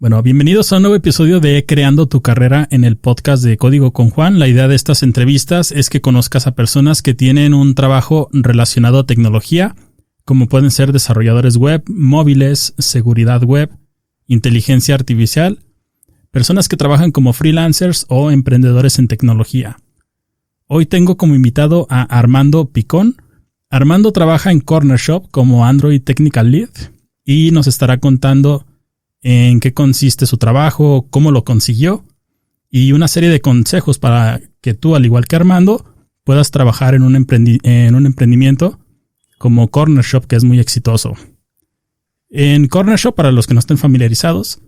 Bueno, bienvenidos a un nuevo episodio de Creando tu Carrera en el podcast de Código con Juan. La idea de estas entrevistas es que conozcas a personas que tienen un trabajo relacionado a tecnología, como pueden ser desarrolladores web, móviles, seguridad web, inteligencia artificial, personas que trabajan como freelancers o emprendedores en tecnología. Hoy tengo como invitado a Armando Picón. Armando trabaja en Cornershop como Android Technical Lead y nos estará contando en qué consiste su trabajo, cómo lo consiguió y una serie de consejos para que tú, al igual que Armando, puedas trabajar en un emprendimiento como Cornershop, que es muy exitoso. En Cornershop, para los que no estén familiarizados,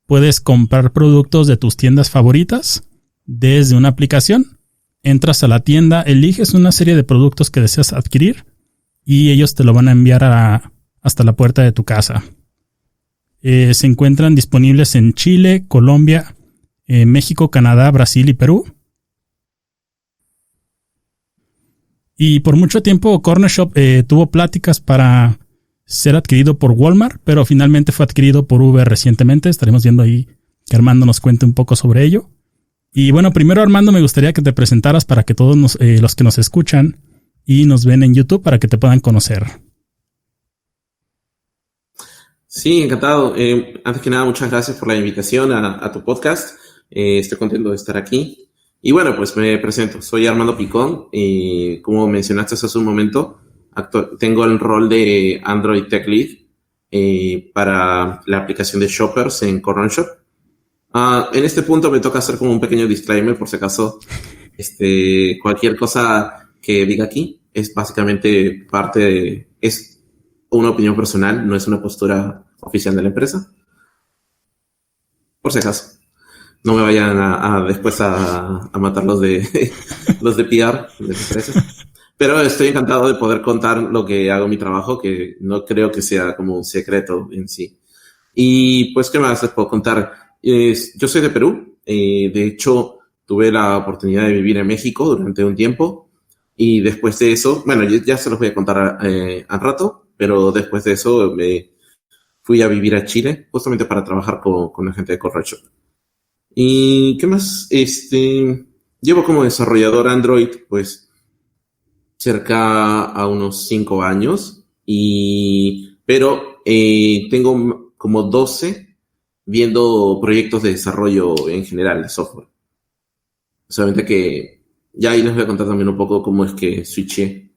puedes comprar productos de tus tiendas favoritas desde una aplicación. Entras a la tienda, eliges una serie de productos que deseas adquirir y ellos te lo van a enviar hasta la puerta de tu casa. Se encuentran disponibles en Chile, Colombia, México, Canadá, Brasil y Perú. Y por mucho tiempo Cornershop tuvo pláticas para ser adquirido por Walmart, pero finalmente fue adquirido por Uber recientemente. Estaremos viendo ahí que Armando nos cuente un poco sobre ello. Y bueno, primero, Armando, me gustaría que te presentaras para que todos los que nos escuchan y nos ven en YouTube para que te puedan conocer. Sí, encantado. Antes que nada, muchas gracias por la invitación a tu podcast. Estoy contento de estar aquí. Y bueno, pues me presento. Soy Armando Picón. Como mencionaste hace un momento, tengo el rol de Android Tech Lead para la aplicación de Shoppers en Cornershop. En este punto me toca hacer como un pequeño disclaimer, por si acaso cualquier cosa que diga aquí es básicamente es una opinión personal, no es una postura oficial de la empresa. Por si acaso. No me vayan después a matar los de PR de las empresas. Pero estoy encantado de poder contar lo que hago en mi trabajo, que no creo que sea como un secreto en sí. Y pues, ¿qué más les puedo contar? Yo soy de Perú. De hecho, tuve la oportunidad de vivir en México durante un tiempo. Y después de eso, bueno, ya se los voy a contar al rato. Pero después de eso me fui a vivir a Chile, justamente para trabajar con la gente de Cornershop. ¿Y qué más? Llevo como desarrollador Android, pues, cerca a unos 5 años. Pero tengo como 12 viendo proyectos de desarrollo en general de software. Solamente que ya ahí les voy a contar también un poco cómo es que switché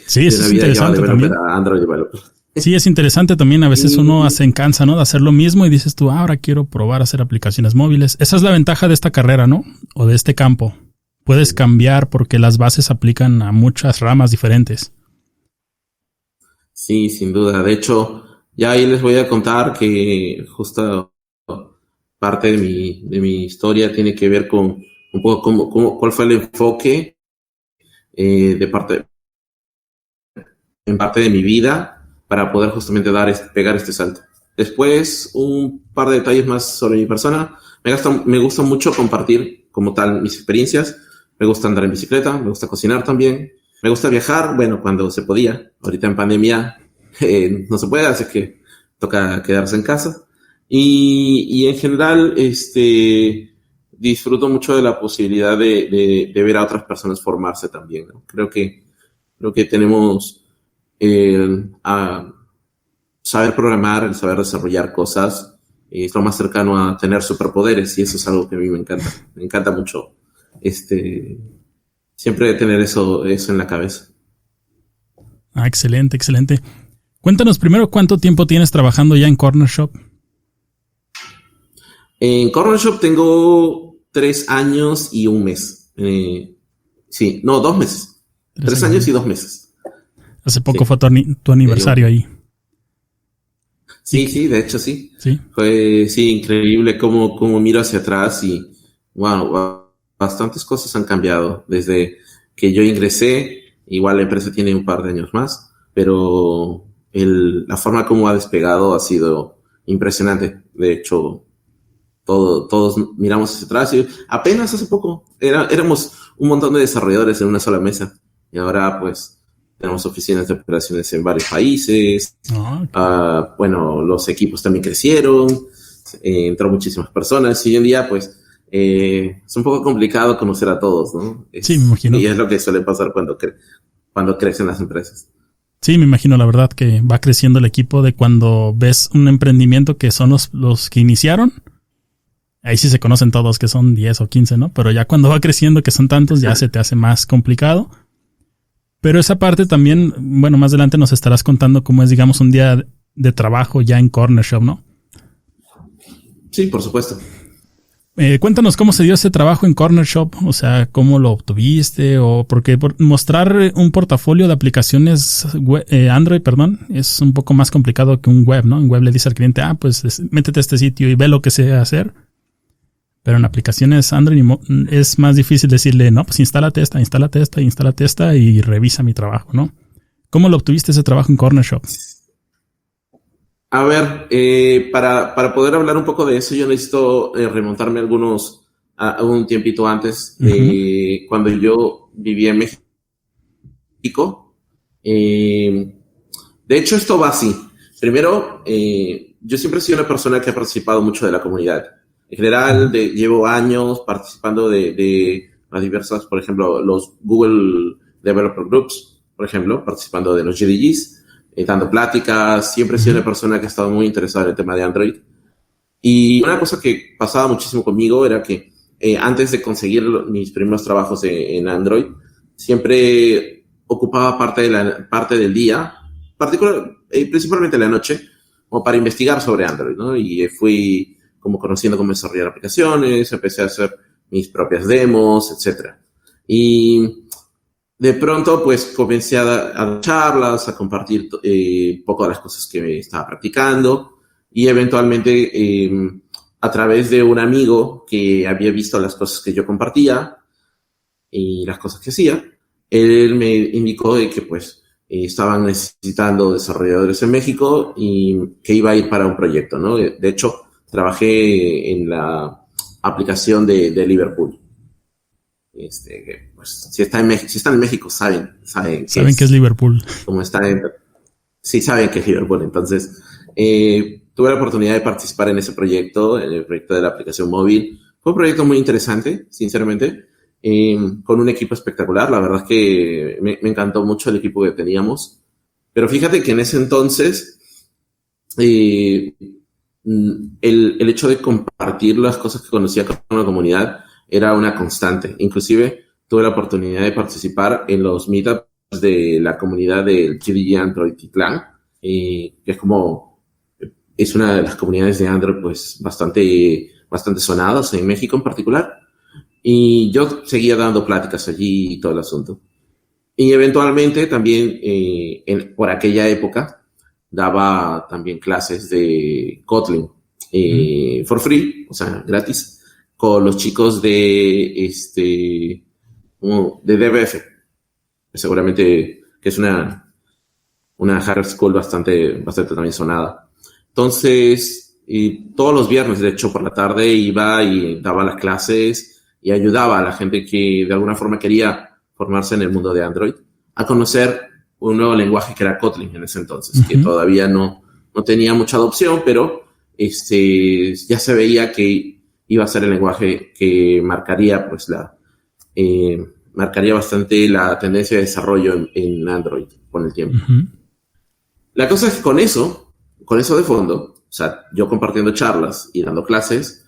Sí, eso es interesante también. A Android Developer. Sí, es interesante también. A veces uno se cansa, ¿no?, de hacer lo mismo y dices tú, ahora quiero probar a hacer aplicaciones móviles. Esa es la ventaja de esta carrera, ¿no? O de este campo. Puedes cambiar porque las bases aplican a muchas ramas diferentes. Sí, sin duda. De hecho, ya ahí les voy a contar que justo parte de mi historia tiene que ver con un poco cuál fue el enfoque en parte de mi vida para poder justamente pegar este salto. Después, un par de detalles más sobre mi persona. Me gusta mucho compartir como tal mis experiencias. Me gusta andar en bicicleta, me gusta cocinar también. Me gusta viajar, bueno, cuando se podía. Ahorita en pandemia no se puede, así que toca quedarse en casa. Y en general, disfruto mucho de la posibilidad de ver a otras personas formarse también, ¿no? Creo que tenemos a saber programar, el saber desarrollar cosas, es lo más cercano a tener superpoderes, y eso es algo que a mí me encanta. Me encanta mucho siempre tener eso en la cabeza. Excelente, excelente. Cuéntanos primero cuánto tiempo tienes trabajando ya en Cornershop. En Cornershop tengo 3 años y 1 mes. 2 meses. 3 años y 2 meses. Hace poco fue tu aniversario ahí. Sí, de hecho sí. ¿Sí? Fue increíble cómo miro hacia atrás y wow, bastantes cosas han cambiado desde que yo ingresé. Igual la empresa tiene un par de años más, pero la forma como ha despegado ha sido impresionante. De hecho, todos miramos hacia atrás y apenas hace poco éramos un montón de desarrolladores en una sola mesa, y ahora pues tenemos oficinas de operaciones en varios países. Bueno, los equipos también crecieron. entró muchísimas personas y hoy en día, pues, es un poco complicado conocer a todos, ¿no? Sí, me imagino. Y es lo que suele pasar cuando crecen las empresas. Sí, me imagino, la verdad, que va creciendo el equipo de cuando ves un emprendimiento que son los que iniciaron. Ahí sí se conocen todos, que son 10 o 15, ¿no? Pero ya cuando va creciendo, que son tantos, ya se te hace más complicado. Pero esa parte también, bueno, más adelante nos estarás contando cómo es, digamos, un día de trabajo ya en Corner Shop, ¿no? Sí, por supuesto. Cuéntanos cómo se dio ese trabajo en Corner Shop, o sea, cómo lo obtuviste, o porque mostrar un portafolio de aplicaciones Android, es un poco más complicado que un web, ¿no? En web le dice al cliente, pues métete a este sitio y ve lo que sé hacer. Pero en aplicaciones Android es más difícil decirle, no, pues instálate esta y revisa mi trabajo, ¿no? ¿Cómo lo obtuviste ese trabajo en Corner Shop? A ver, para poder hablar un poco de eso, yo necesito remontarme a un tiempito antes, cuando yo vivía en México. De hecho, esto va así. Primero, yo siempre he sido una persona que ha participado mucho de la comunidad. En general, llevo años participando de las diversas, por ejemplo, los Google Developer Groups, por ejemplo, participando de los GDGs. Dando pláticas, siempre he sido una persona que ha estado muy interesada en el tema de Android. Y una cosa que pasaba muchísimo conmigo era que antes de conseguir mis primeros trabajos en Android, siempre ocupaba parte del día, principalmente la noche, como para investigar sobre Android, ¿no? Y fui como conociendo cómo desarrollar aplicaciones, empecé a hacer mis propias demos, etcétera. Y de pronto, pues, comencé a dar charlas, a compartir poco de las cosas que estaba practicando y eventualmente, a través de un amigo que había visto las cosas que yo compartía y las cosas que hacía, él me indicó de que, pues, estaban necesitando desarrolladores en México y que iba a ir para un proyecto, ¿no? De hecho, trabajé en la aplicación de Liverpool. Pues, si están en México, saben que es Liverpool. Como sí, saben que es Liverpool. Entonces, tuve la oportunidad de participar en ese proyecto, en el proyecto de la aplicación móvil. Fue un proyecto muy interesante, sinceramente, con un equipo espectacular. La verdad es que me encantó mucho el equipo que teníamos. Pero fíjate que en ese entonces, el hecho de compartir las cosas que conocía con la comunidad era una constante. Inclusive tuve la oportunidad de participar en los meetups de la comunidad del GDG Android Titlán, que es una de las comunidades de Android pues bastante sonadas en México en particular. Y yo seguía dando pláticas allí y todo el asunto. Y eventualmente también, por aquella época, daba también clases de Kotlin for free, o sea, gratis, con los chicos de DBF. Seguramente que es una hard school bastante también sonada. Entonces, todos los viernes, de hecho, por la tarde iba y daba las clases y ayudaba a la gente que de alguna forma quería formarse en el mundo de Android a conocer un nuevo lenguaje que era Kotlin en ese entonces, que todavía no tenía mucha adopción, pero ya se veía que iba a ser el lenguaje que marcaría bastante la tendencia de desarrollo en Android con el tiempo. La cosa es que con eso de fondo, o sea, yo compartiendo charlas y dando clases,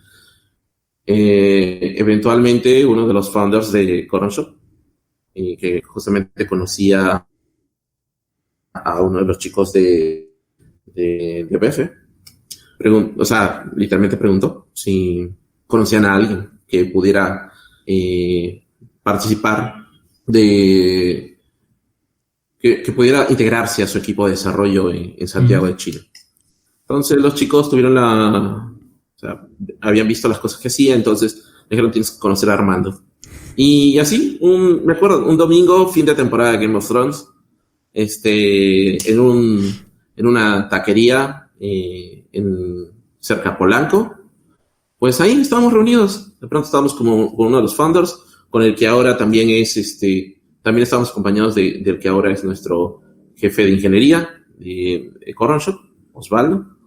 eventualmente uno de los founders de Corner Shop, que justamente conocía a uno de los chicos de BF, literalmente preguntó si conocían a alguien que pudiera participar que pudiera integrarse a su equipo de desarrollo en Santiago de Chile. Entonces los chicos habían visto las cosas que hacía, entonces dijeron, tienes que conocer a Armando. Y así, me acuerdo, un domingo, fin de temporada de Game of Thrones, en una taquería cerca de Polanco, pues ahí estábamos reunidos. De pronto estábamos con uno de los founders, con el que ahora también también estamos acompañados del que ahora es nuestro jefe de ingeniería de Corner Shop, Osvaldo,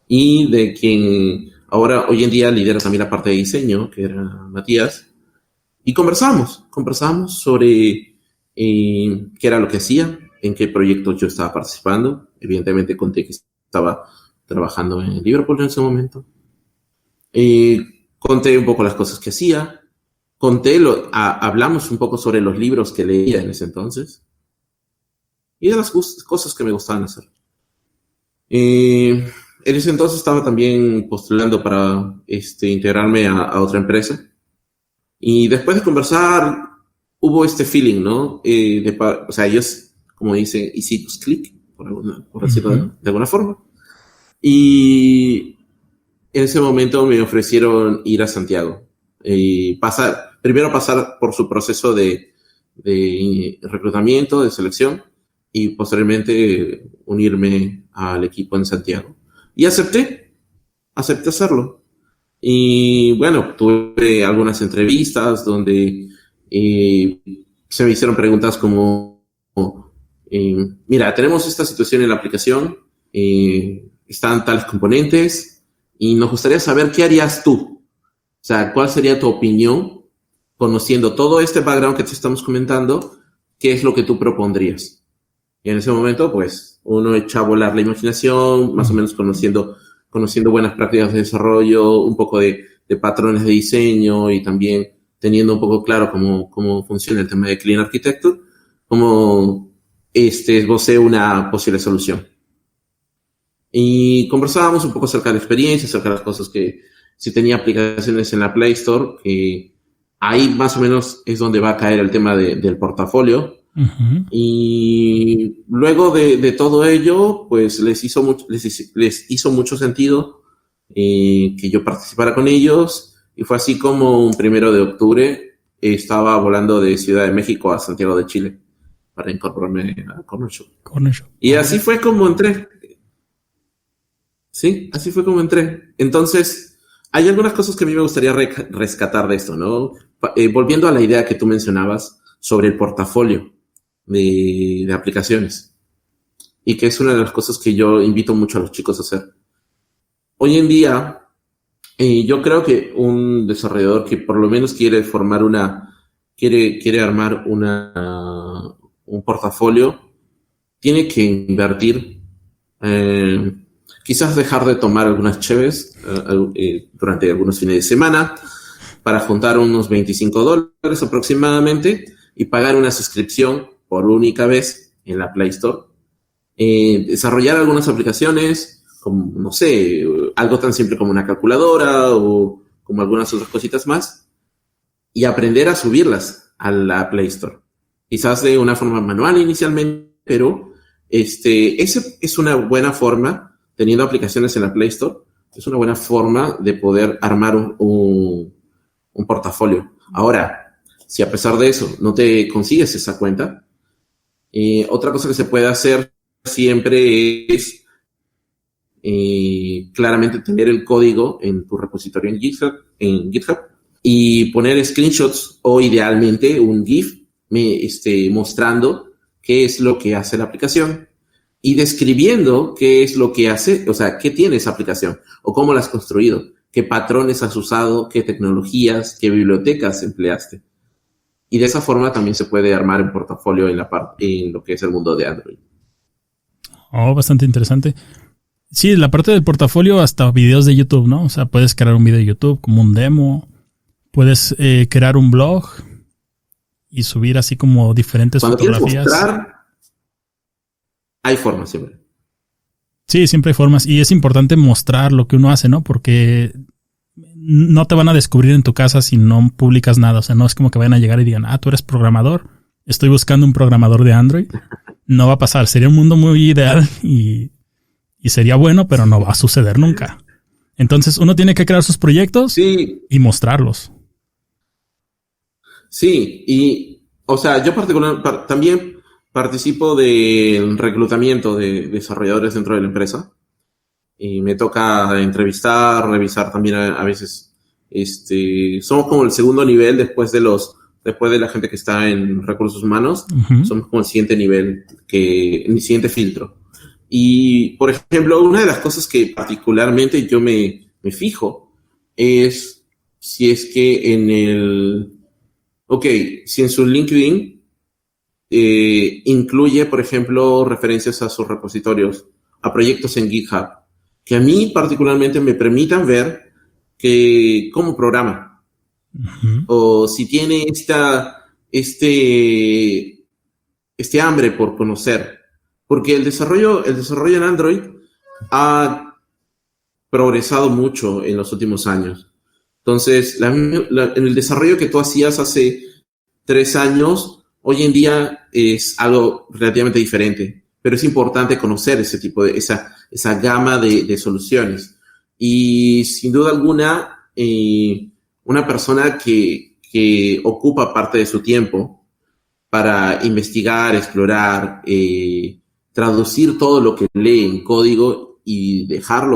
y de quien hoy en día lidera también la parte de diseño, que era Matías, y conversamos sobre qué era lo que hacía, en qué proyectos yo estaba participando. Evidentemente conté que estaba trabajando en Liverpool en ese momento. Conté un poco las cosas que hacía, hablamos un poco sobre los libros que leía en ese entonces y de las cosas que me gustaban hacer. En ese entonces estaba también postulando para integrarme a otra empresa. Y después de conversar, hubo este feeling, ¿no? O sea, ellos, como dicen, hicimos clic, por decirlo de alguna forma. Y en ese momento me ofrecieron ir a Santiago y primero pasar por su proceso de reclutamiento, de selección, y posteriormente unirme al equipo en Santiago. Y acepté hacerlo. Y bueno, tuve algunas entrevistas donde se me hicieron preguntas como, mira, tenemos esta situación en la aplicación, están tales componentes y nos gustaría saber qué harías tú. O sea, ¿cuál sería tu opinión conociendo todo este background que te estamos comentando? ¿Qué es lo que tú propondrías? Y en ese momento, pues, uno echa a volar la imaginación, más o menos conociendo buenas prácticas de desarrollo, un poco de patrones de diseño y también teniendo un poco claro cómo funciona el tema de Clean Architecture, como esbocé una posible solución. Y conversábamos un poco acerca de la experiencia, acerca de las cosas que si tenía aplicaciones en la Play Store, que ahí más o menos es donde va a caer el tema del portafolio. Uh-huh. Y luego de todo ello, pues les hizo mucho sentido que yo participara con ellos, y fue así como un 1 de octubre estaba volando de Ciudad de México a Santiago de Chile para incorporarme a Corner Shop. Y así fue como entré. Sí, así fue como entré. Entonces, hay algunas cosas que a mí me gustaría rescatar de esto, ¿no? Volviendo a la idea que tú mencionabas sobre el portafolio de aplicaciones, y que es una de las cosas que yo invito mucho a los chicos a hacer. Hoy en día, yo creo que un desarrollador que por lo menos quiere armar un portafolio, tiene que invertir, quizás dejar de tomar algunas cheves durante algunos fines de semana para juntar unos $25 aproximadamente y pagar una suscripción por única vez en la Play Store. Desarrollar algunas aplicaciones, como, no sé, algo tan simple como una calculadora o como algunas otras cositas más, y aprender a subirlas a la Play Store. Quizás de una forma manual inicialmente, pero esa es una buena forma, teniendo aplicaciones en la Play Store, es una buena forma de poder armar un portafolio. Ahora, si a pesar de eso no te consigues esa cuenta, otra cosa que se puede hacer siempre es claramente tener el código en tu repositorio en GitHub y poner screenshots o idealmente un GIF mostrando qué es lo que hace la aplicación y describiendo qué es lo que hace, o sea, qué tiene esa aplicación o cómo la has construido, qué patrones has usado, qué tecnologías, qué bibliotecas empleaste. Y de esa forma también se puede armar un portafolio en lo que es el mundo de Android. Oh, bastante interesante. Sí, la parte del portafolio, hasta videos de YouTube, ¿no? O sea, puedes crear un video de YouTube como un demo. Puedes crear un blog y subir así como diferentes fotografías. Cuando quieres mostrar, hay formas siempre. Sí, siempre hay formas. Y es importante mostrar lo que uno hace, ¿no? Porque no te van a descubrir en tu casa si no publicas nada. O sea, no es como que vayan a llegar y digan, tú eres programador. Estoy buscando un programador de Android. No va a pasar. Sería un mundo muy ideal y sería bueno, pero no va a suceder nunca. Entonces, uno tiene que crear sus proyectos y mostrarlos. Sí, y, o sea, yo también participo del reclutamiento de desarrolladores dentro de la empresa. Y me toca entrevistar, revisar también a veces. Somos como el segundo nivel después de la gente que está en recursos humanos. Uh-huh. Somos como el siguiente nivel, el siguiente filtro. Y, por ejemplo, una de las cosas que particularmente yo me fijo es si es que si en su LinkedIn incluye, por ejemplo, referencias a sus repositorios, a proyectos en GitHub, que a mí particularmente me permitan ver cómo programa, o si tiene este hambre por conocer, porque el desarrollo en Android ha progresado mucho en los últimos años. Entonces, en el desarrollo que tú hacías hace 3 años, hoy en día es algo relativamente diferente, pero es importante conocer ese tipo de, esa gama de soluciones. Y sin duda alguna, una persona que ocupa parte de su tiempo para investigar, explorar, traducir todo lo que lee en código y dejar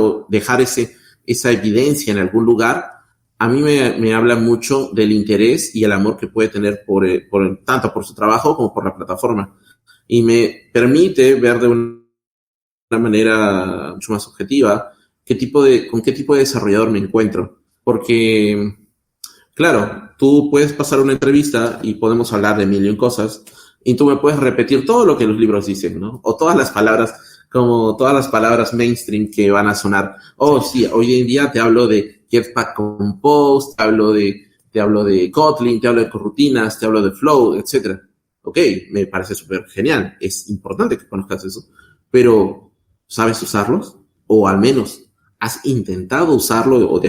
esa evidencia en algún lugar, a mí me habla mucho del interés y el amor que puede tener tanto por su trabajo como por la plataforma. Y me permite ver de una manera mucho más objetiva con qué tipo de desarrollador me encuentro. Porque, claro, tú puedes pasar una entrevista y podemos hablar de mil y un cosas, y tú me puedes repetir todo lo que los libros dicen, ¿no? O todas las palabras mainstream que van a sonar. Oh, sí, hoy en día te hablo de Jetpack Compose, te hablo de Kotlin, te hablo de corrutinas, te hablo de Flow, etc. Ok, me parece súper genial. Es importante que conozcas eso. Pero, ¿sabes usarlos? O al menos, ¿has intentado usarlo o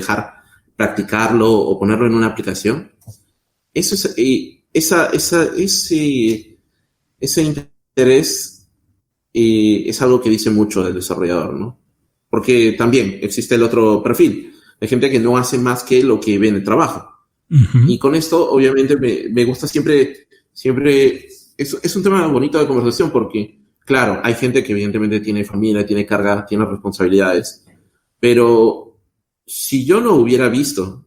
practicarlo o ponerlo en una aplicación? Eso es, ese interés es algo que dice mucho del desarrollador, ¿no? Porque también existe el otro perfil, de gente que no hace más que lo que ve en el trabajo. Uh-huh. Y con esto, obviamente, me gusta siempre, es un tema bonito de conversación porque, claro, hay gente que evidentemente tiene familia, tiene carga, tiene responsabilidades, pero si yo no hubiera visto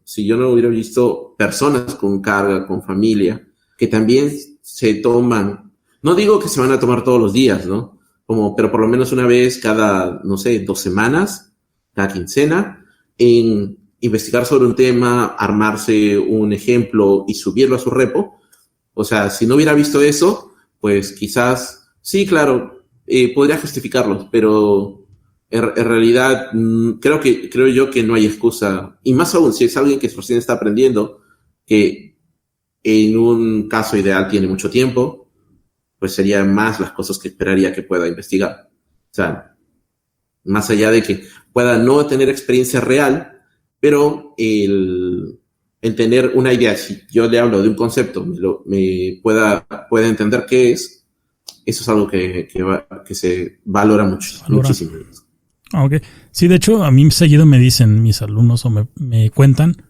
personas con carga, con familia, que también se toman, no digo que se van a tomar todos los días, ¿no? Pero por lo menos una vez cada, no sé, 2 semanas, cada quincena, en investigar sobre un tema, armarse un ejemplo y subirlo a su repo. O sea, si no hubiera visto eso, pues quizás, sí, claro, podría justificarlos, pero en realidad creo yo que no hay excusa. Y más aún, si es alguien que recién está aprendiendo, que en un caso ideal tiene mucho tiempo, pues serían más las cosas que esperaría que pueda investigar. O sea, más allá de que pueda no tener experiencia real, pero el tener una idea, si yo le hablo de un concepto, pueda entender qué es, eso es algo que se valora muchísimo. Ok. Sí, de hecho, a mí seguido me dicen mis alumnos o me cuentan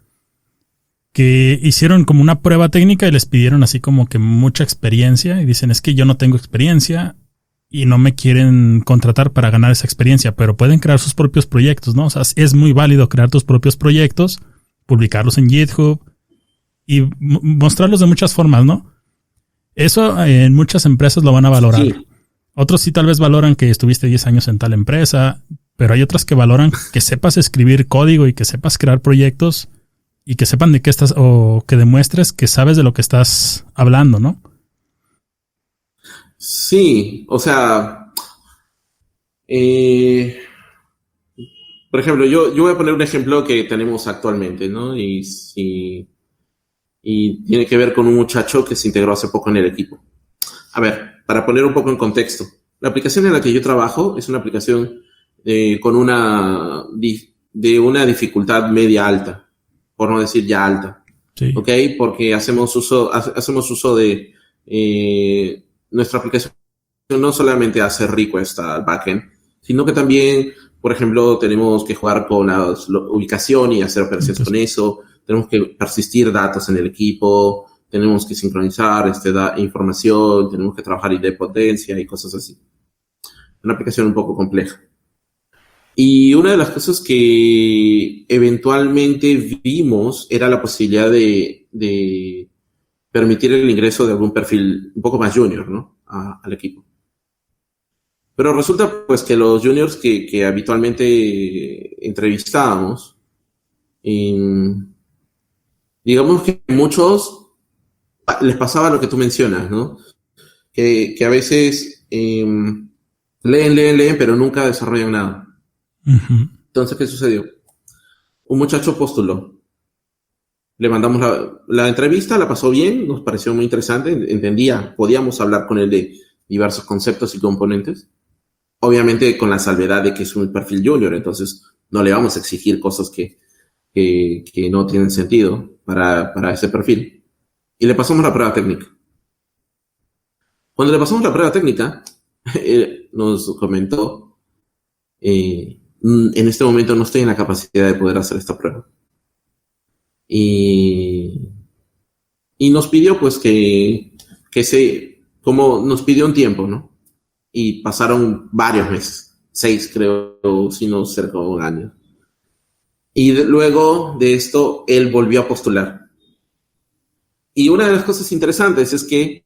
que hicieron como una prueba técnica y les pidieron así como que mucha experiencia y dicen, es que yo no tengo experiencia y no me quieren contratar para ganar esa experiencia, pero pueden crear sus propios proyectos, ¿no? O sea, es muy válido crear tus propios proyectos, publicarlos en GitHub y mostrarlos de muchas formas, ¿no? Eso en muchas empresas lo van a valorar. Sí. Otros sí tal vez valoran que estuviste 10 años en tal empresa, pero hay otras que valoran que sepas escribir código y que sepas crear proyectos y que sepan de qué estás o que demuestres que sabes de lo que estás hablando, ¿no? Sí, o sea, por ejemplo, yo voy a poner un ejemplo que tenemos actualmente, ¿no? Y tiene que ver con un muchacho que se integró hace poco en el equipo. A ver, para poner un poco en contexto, la aplicación en la que yo trabajo es una aplicación con una dificultad media alta, por no decir ya alta. Sí. ¿Ok? Porque hacemos uso de nuestra aplicación no solamente hace request al backend, sino que también, por ejemplo, tenemos que jugar con la ubicación y hacer operaciones con eso, tenemos que persistir datos en el equipo, tenemos que sincronizar información, tenemos que trabajar idempotencia y cosas así. Una aplicación un poco compleja. Y una de las cosas que eventualmente vimos era la posibilidad de permitir el ingreso de algún perfil un poco más junior, ¿no? Al equipo. Pero resulta pues que los juniors que habitualmente entrevistábamos Y digamos que a muchos les pasaba lo que tú mencionas, ¿no? Que a veces leen, pero nunca desarrollan nada. Uh-huh. Entonces, ¿qué sucedió? Un muchacho postuló. Le mandamos la entrevista, la pasó bien, nos pareció muy interesante, entendía, podíamos hablar con él de diversos conceptos y componentes. Obviamente con la salvedad de que es un perfil junior, entonces no le vamos a exigir cosas que no tienen sentido para ese perfil. Y le pasamos la prueba técnica. Cuando le pasamos la prueba técnica, él nos comentó, en este momento no estoy en la capacidad de poder hacer esta prueba. Y nos pidió pues como nos pidió un tiempo, ¿no? Y pasaron varios meses, 6 creo, si no cerca de un año. Y luego de esto, él volvió a postular. Y una de las cosas interesantes es que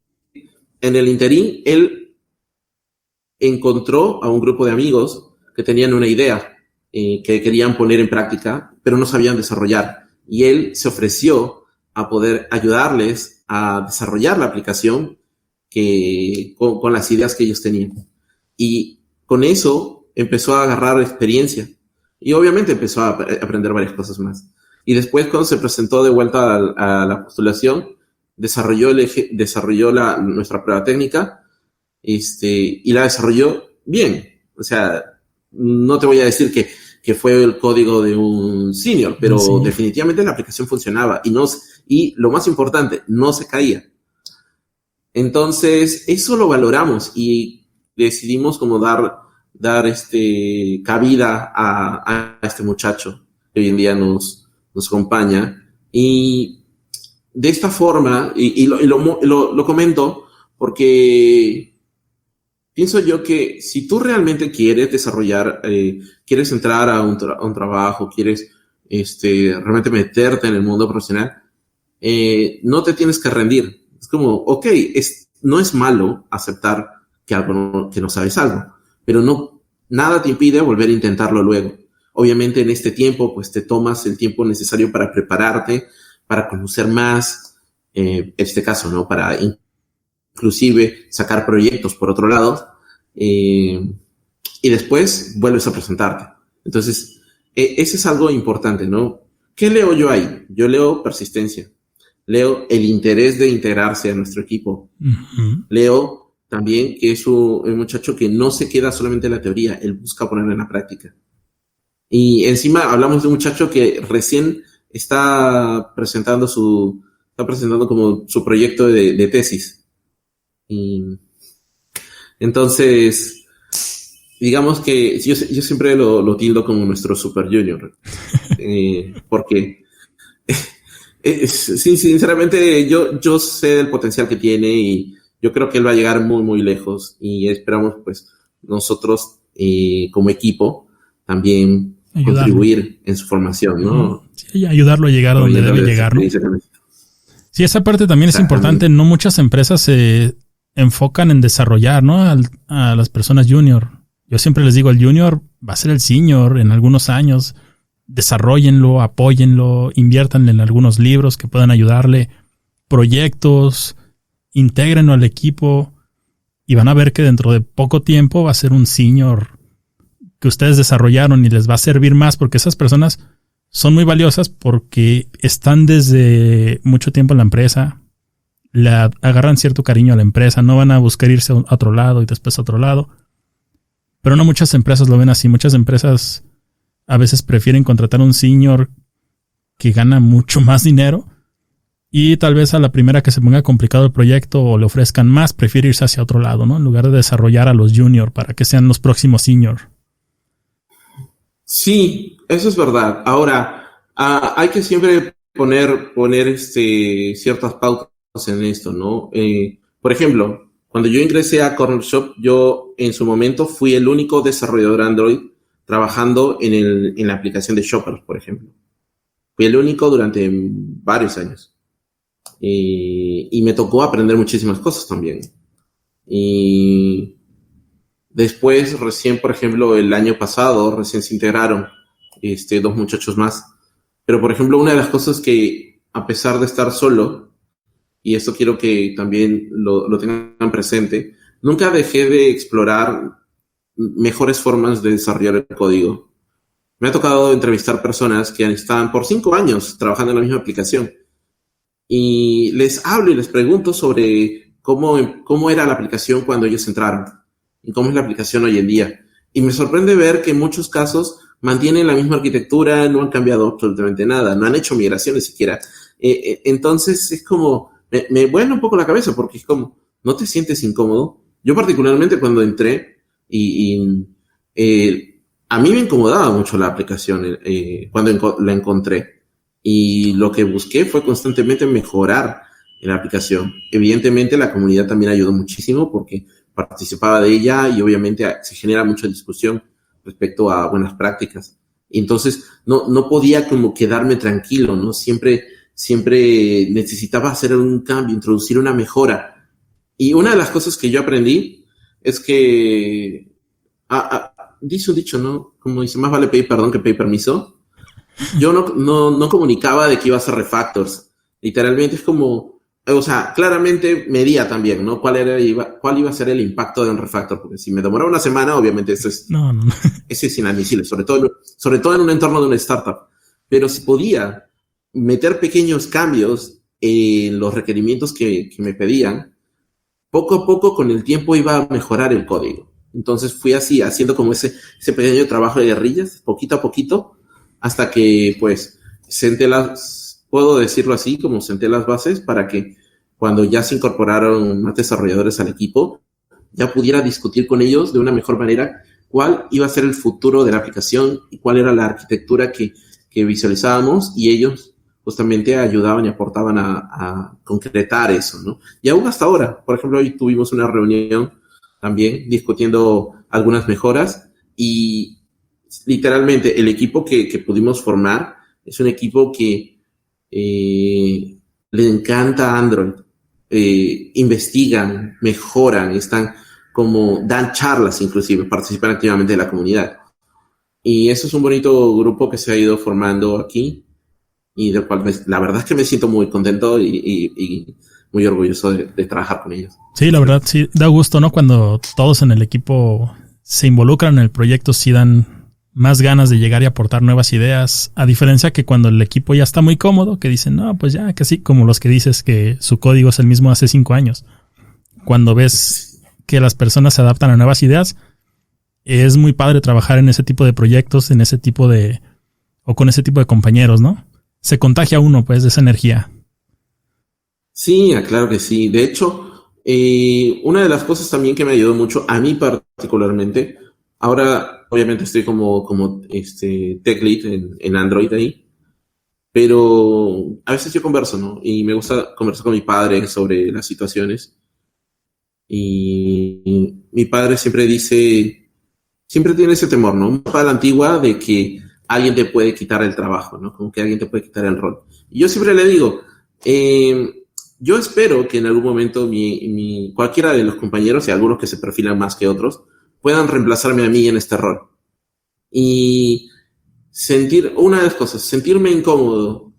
en el interín, él encontró a un grupo de amigos que tenían una idea que querían poner en práctica, pero no sabían desarrollar. Y él se ofreció a poder ayudarles a desarrollar la aplicación con las ideas que ellos tenían. Y con eso empezó a agarrar experiencia. Y obviamente empezó a aprender varias cosas más. Y después, cuando se presentó de vuelta a la postulación, desarrolló nuestra prueba técnica y la desarrolló bien. O sea, no te voy a decir que fue el código de un senior, pero sí, definitivamente la aplicación funcionaba y lo más importante, no se caía. Entonces, eso lo valoramos y decidimos como dar cabida a este muchacho que hoy en día nos acompaña. Y de esta forma, y lo comento porque pienso yo que si tú realmente quieres desarrollar, quieres entrar a un trabajo, quieres realmente meterte en el mundo profesional, no te tienes que rendir. Es como, ok, no es malo aceptar que no sabes algo, pero nada te impide volver a intentarlo luego. Obviamente en este tiempo, pues te tomas el tiempo necesario para prepararte, para conocer más, en este caso, ¿no? Para inclusive sacar proyectos por otro lado, y después vuelves a presentarte. Entonces, ese es algo importante, ¿no? ¿Qué leo yo ahí? Yo leo persistencia, leo el interés de integrarse a nuestro equipo, uh-huh. Leo también que es un muchacho que no se queda solamente en la teoría, él busca ponerlo en la práctica. Y encima hablamos de un muchacho que recién está presentando como su proyecto de tesis. Y entonces, digamos que yo siempre lo tildo como nuestro super junior. Porque sí, sinceramente yo sé del potencial que tiene y yo creo que él va a llegar muy, muy lejos. Y esperamos, pues, nosotros como equipo también contribuir en su formación, ¿no? Sí, ayudarlo a llegar a donde debe llegar, ¿no? Sí, esa parte también es importante. No muchas empresas se enfocan en desarrollar, ¿no? A las personas junior. Yo siempre les digo, el junior va a ser el senior en algunos años. Desarróllenlo, apóyenlo, inviértanle en algunos libros que puedan ayudarle, proyectos, intégrenlo al equipo y van a ver que dentro de poco tiempo va a ser un senior que ustedes desarrollaron y les va a servir más porque esas personas son muy valiosas porque están desde mucho tiempo en la empresa, le agarran cierto cariño a la empresa, no van a buscar irse a otro lado y después a otro lado. Pero no muchas empresas lo ven así. Muchas empresas a veces prefieren contratar a un senior que gana mucho más dinero y tal vez a la primera que se ponga complicado el proyecto o le ofrezcan más, prefiere irse hacia otro lado, ¿no? En lugar de desarrollar a los junior para que sean los próximos senior. Sí, eso es verdad. Ahora, hay que siempre poner ciertas pautas en esto, ¿no? Por ejemplo, cuando yo ingresé a Corner Shop, yo en su momento fui el único desarrollador Android trabajando en la aplicación de Shoppers, por ejemplo. Fui el único durante varios años. Y me tocó aprender muchísimas cosas también. Y después, recién, por ejemplo, el año pasado, recién se integraron 2 muchachos más. Pero, por ejemplo, una de las cosas que, a pesar de estar solo, y esto quiero que también lo tengan presente, nunca dejé de explorar mejores formas de desarrollar el código. Me ha tocado entrevistar personas que están por 5 años trabajando en la misma aplicación y les hablo y les pregunto sobre cómo era la aplicación cuando ellos entraron y cómo es la aplicación hoy en día. Y me sorprende ver que en muchos casos mantienen la misma arquitectura, no han cambiado absolutamente nada, no han hecho migraciones siquiera. Entonces es como, me vuela un poco la cabeza porque es como, ¿no te sientes incómodo? Yo particularmente cuando entré a mí me incomodaba mucho la aplicación cuando la encontré. Y lo que busqué fue constantemente mejorar en la aplicación. Evidentemente la comunidad también ayudó muchísimo porque participaba de ella y obviamente se genera mucha discusión respecto a buenas prácticas. Y entonces no podía como quedarme tranquilo, ¿no? Siempre necesitaba hacer un cambio, introducir una mejora. Y una de las cosas que yo aprendí es que dice un dicho, ¿no? Como dice, más vale pedir perdón que pedir permiso. Yo no comunicaba de que iba a hacer refactors. Literalmente es como, o sea, claramente medía también, ¿no? Cuál iba a ser el impacto de un refactor. Porque si me demoraba una semana, obviamente eso es, No. eso es inadmisible, sobre todo en un entorno de una startup. Pero si podía meter pequeños cambios en los requerimientos que me pedían, poco a poco con el tiempo iba a mejorar el código. Entonces fui así, haciendo como ese pequeño trabajo de guerrillas, poquito a poquito, hasta que pues puedo decirlo así, como senté las bases para que cuando ya se incorporaron más desarrolladores al equipo, ya pudiera discutir con ellos de una mejor manera cuál iba a ser el futuro de la aplicación y cuál era la arquitectura que visualizábamos, y ellos justamente ayudaban y aportaban a concretar eso, ¿no? Y aún hasta ahora, por ejemplo, hoy tuvimos una reunión también discutiendo algunas mejoras y literalmente el equipo que pudimos formar es un equipo que le encanta Android, investigan, mejoran, dan charlas inclusive, participan activamente de la comunidad. Y eso es un bonito grupo que se ha ido formando aquí y del cual la verdad es que me siento muy contento y muy orgulloso de trabajar con ellos. Sí, la verdad sí da gusto, ¿no? Cuando todos en el equipo se involucran en el proyecto, sí dan más ganas de llegar y aportar nuevas ideas, a diferencia que cuando el equipo ya está muy cómodo, que dicen, no, pues ya, casi como los que dices que su código es el mismo hace 5 años. Cuando ves que las personas se adaptan a nuevas ideas, es muy padre trabajar en ese tipo de proyectos, o con ese tipo de compañeros, ¿no? Se contagia uno, pues, de esa energía. Sí, claro que sí. De hecho, una de las cosas también que me ayudó mucho, a mí particularmente, ahora obviamente estoy como tech lead en Android ahí, pero a veces yo converso, ¿no? Y me gusta conversar con mi padre sobre las situaciones. Y mi padre siempre tiene ese temor, ¿no? Para la antigua de que alguien te puede quitar el trabajo, ¿no? Como que alguien te puede quitar el rol. Y yo siempre le digo, yo espero que en algún momento cualquiera de los compañeros, y algunos que se perfilan más que otros, puedan reemplazarme a mí en este rol. Y una de las cosas, sentirme incómodo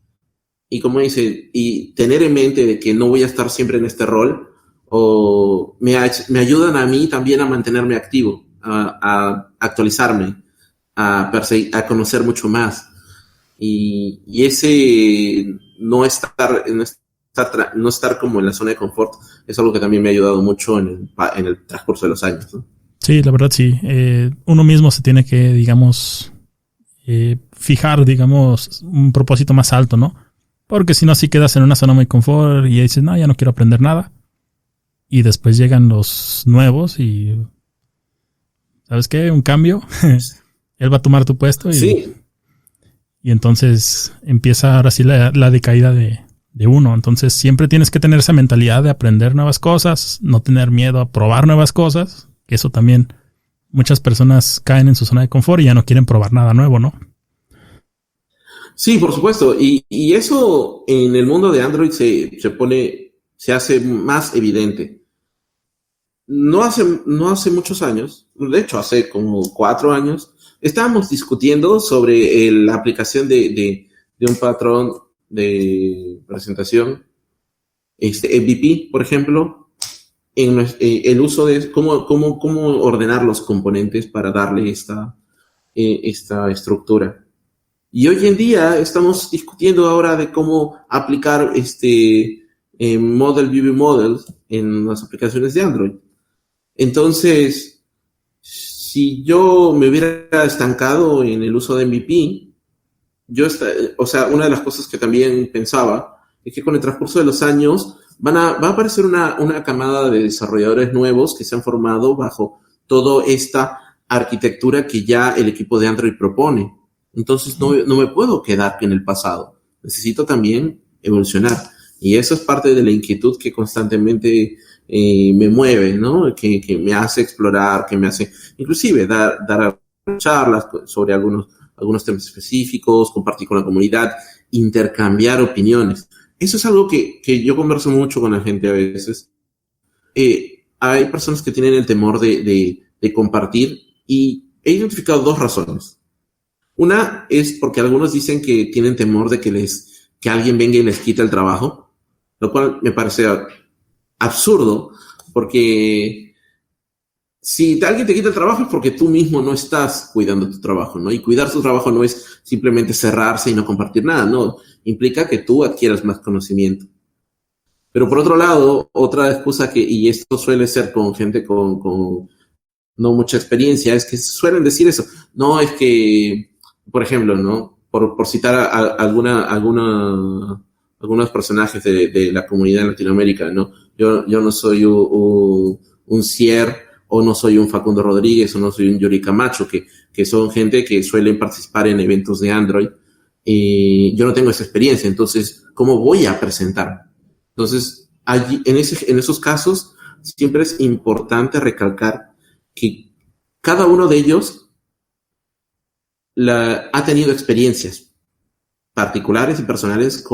y como dice, y tener en mente de que no voy a estar siempre en este rol, o me ayudan a mí también a mantenerme activo, a actualizarme, a conocer mucho más. Y ese no estar como en la zona de confort es algo que también me ha ayudado mucho en el transcurso de los años, ¿no? Sí, la verdad sí. Uno mismo se tiene que, digamos, fijar, digamos, un propósito más alto, ¿no? Porque si no, así quedas en una zona muy confort y dices, no, ya no quiero aprender nada. Y después llegan los nuevos y, ¿sabes qué? Un cambio. Él va a tomar tu puesto sí. Y entonces empieza ahora sí la decaída de uno. Entonces siempre tienes que tener esa mentalidad de aprender nuevas cosas, no tener miedo a probar nuevas cosas, que eso también muchas personas caen en su zona de confort y ya no quieren probar nada nuevo, ¿no? Sí, por supuesto. Y eso en el mundo de Android se hace más evidente. No hace muchos años, de hecho hace como 4 años, estábamos discutiendo sobre la aplicación de de un patrón de presentación, MVP, por ejemplo, el uso de cómo ordenar los componentes para darle esta estructura. Y hoy en día estamos discutiendo ahora de cómo aplicar Model View Model en las aplicaciones de Android. Entonces, si yo me hubiera estancado en el uso de MVP, una de las cosas que también pensaba es que con el transcurso de los años va a aparecer una camada de desarrolladores nuevos que se han formado bajo toda esta arquitectura que ya el equipo de Android propone. Entonces no me puedo quedar en el pasado. Necesito también evolucionar. Y eso es parte de la inquietud que constantemente me mueve, ¿no? Que me hace explorar, que me hace inclusive dar charlas sobre algunos temas específicos, compartir con la comunidad, intercambiar opiniones. Eso es algo que yo converso mucho con la gente a veces. Hay personas que tienen el temor de compartir y he identificado dos razones. Una es porque algunos dicen que tienen temor de que alguien venga y les quite el trabajo, lo cual me parece absurdo, porque si alguien te quita el trabajo es porque tú mismo no estás cuidando tu trabajo, ¿no? Y cuidar tu trabajo no es simplemente cerrarse y no compartir nada, no. Implica que tú adquieras más conocimiento. Pero por otro lado, otra excusa y esto suele ser con gente con no mucha experiencia, es que suelen decir eso. No, es que, por ejemplo, ¿no? Por citar a algunos personajes de la comunidad en Latinoamérica, ¿no? Yo no soy un Cier, o no soy un Facundo Rodríguez, o no soy un Yuri Camacho, que son gente que suelen participar en eventos de Android, y yo no tengo esa experiencia, entonces, ¿cómo voy a presentar? Entonces, allí, en esos casos, siempre es importante recalcar que cada uno de ellos ha tenido experiencias particulares y personales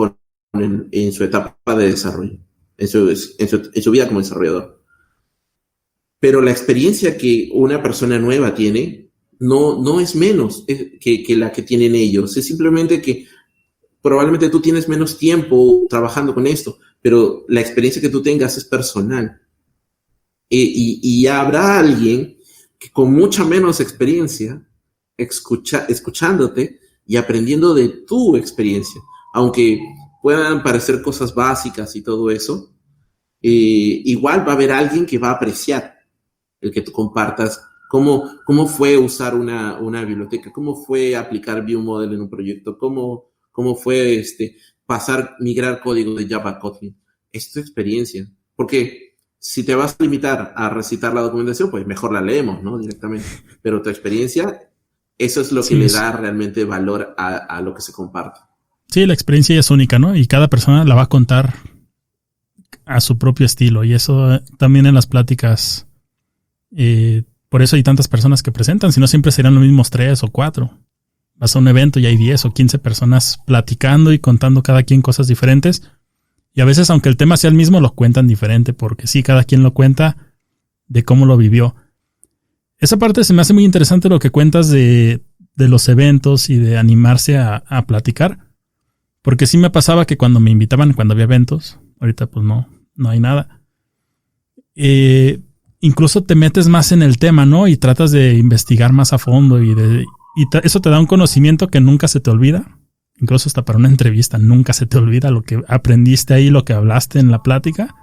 en su etapa de desarrollo, en su vida como desarrollador. Pero la experiencia que una persona nueva tiene no es menos que la que tienen ellos. Es simplemente que probablemente tú tienes menos tiempo trabajando con esto, pero la experiencia que tú tengas es personal. Y habrá alguien que con mucha menos experiencia, escuchándote y aprendiendo de tu experiencia, aunque puedan parecer cosas básicas y todo eso, igual va a haber alguien que va a apreciar el que tú compartas cómo fue usar una biblioteca, cómo fue aplicar View Model en un proyecto, cómo fue migrar código de Java a Kotlin. Es tu experiencia. Porque si te vas a limitar a recitar la documentación, pues mejor la leemos, ¿no? Directamente. Pero tu experiencia, eso es lo que le da realmente valor a lo que se comparte. Sí, la experiencia es única, ¿no? Y cada persona la va a contar a su propio estilo. Y eso también en las pláticas, por eso hay tantas personas que presentan, si no siempre serían los mismos 3 o 4. Vas a un evento y hay 10 o 15 personas platicando y contando cada quien cosas diferentes. Y a veces, aunque el tema sea el mismo, lo cuentan diferente, porque sí, cada quien lo cuenta de cómo lo vivió. Esa parte se me hace muy interesante lo que cuentas de los eventos y de animarse a platicar. Porque sí me pasaba que cuando me invitaban, cuando había eventos, ahorita pues no hay nada. Incluso te metes más en el tema, ¿no? Y tratas de investigar más a fondo y eso te da un conocimiento que nunca se te olvida. Incluso hasta para una entrevista nunca se te olvida lo que aprendiste ahí, lo que hablaste en la plática.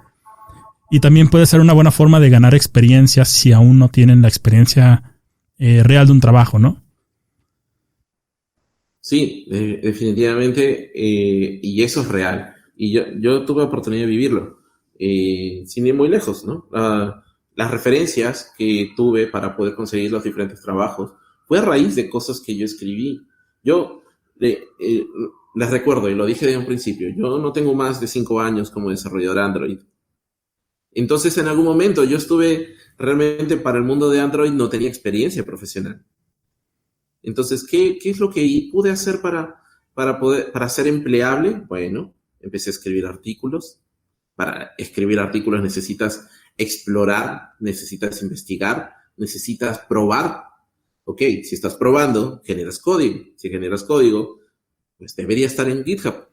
Y también puede ser una buena forma de ganar experiencia si aún no tienen la experiencia real de un trabajo, ¿no? Sí, definitivamente, y eso es real. Y yo tuve la oportunidad de vivirlo, sin ir muy lejos, ¿no? Las referencias que tuve para poder conseguir los diferentes trabajos fue a raíz de cosas que yo escribí. Yo les recuerdo, y lo dije desde un principio, yo no tengo más de 5 años como desarrollador Android. Entonces, en algún momento yo estuve realmente para el mundo de Android, no tenía experiencia profesional. Entonces, ¿qué es lo que pude hacer para ser empleable? Bueno, empecé a escribir artículos. Para escribir artículos necesitas explorar, necesitas investigar, necesitas probar. Ok, si estás probando, generas código. Si generas código, pues debería estar en GitHub.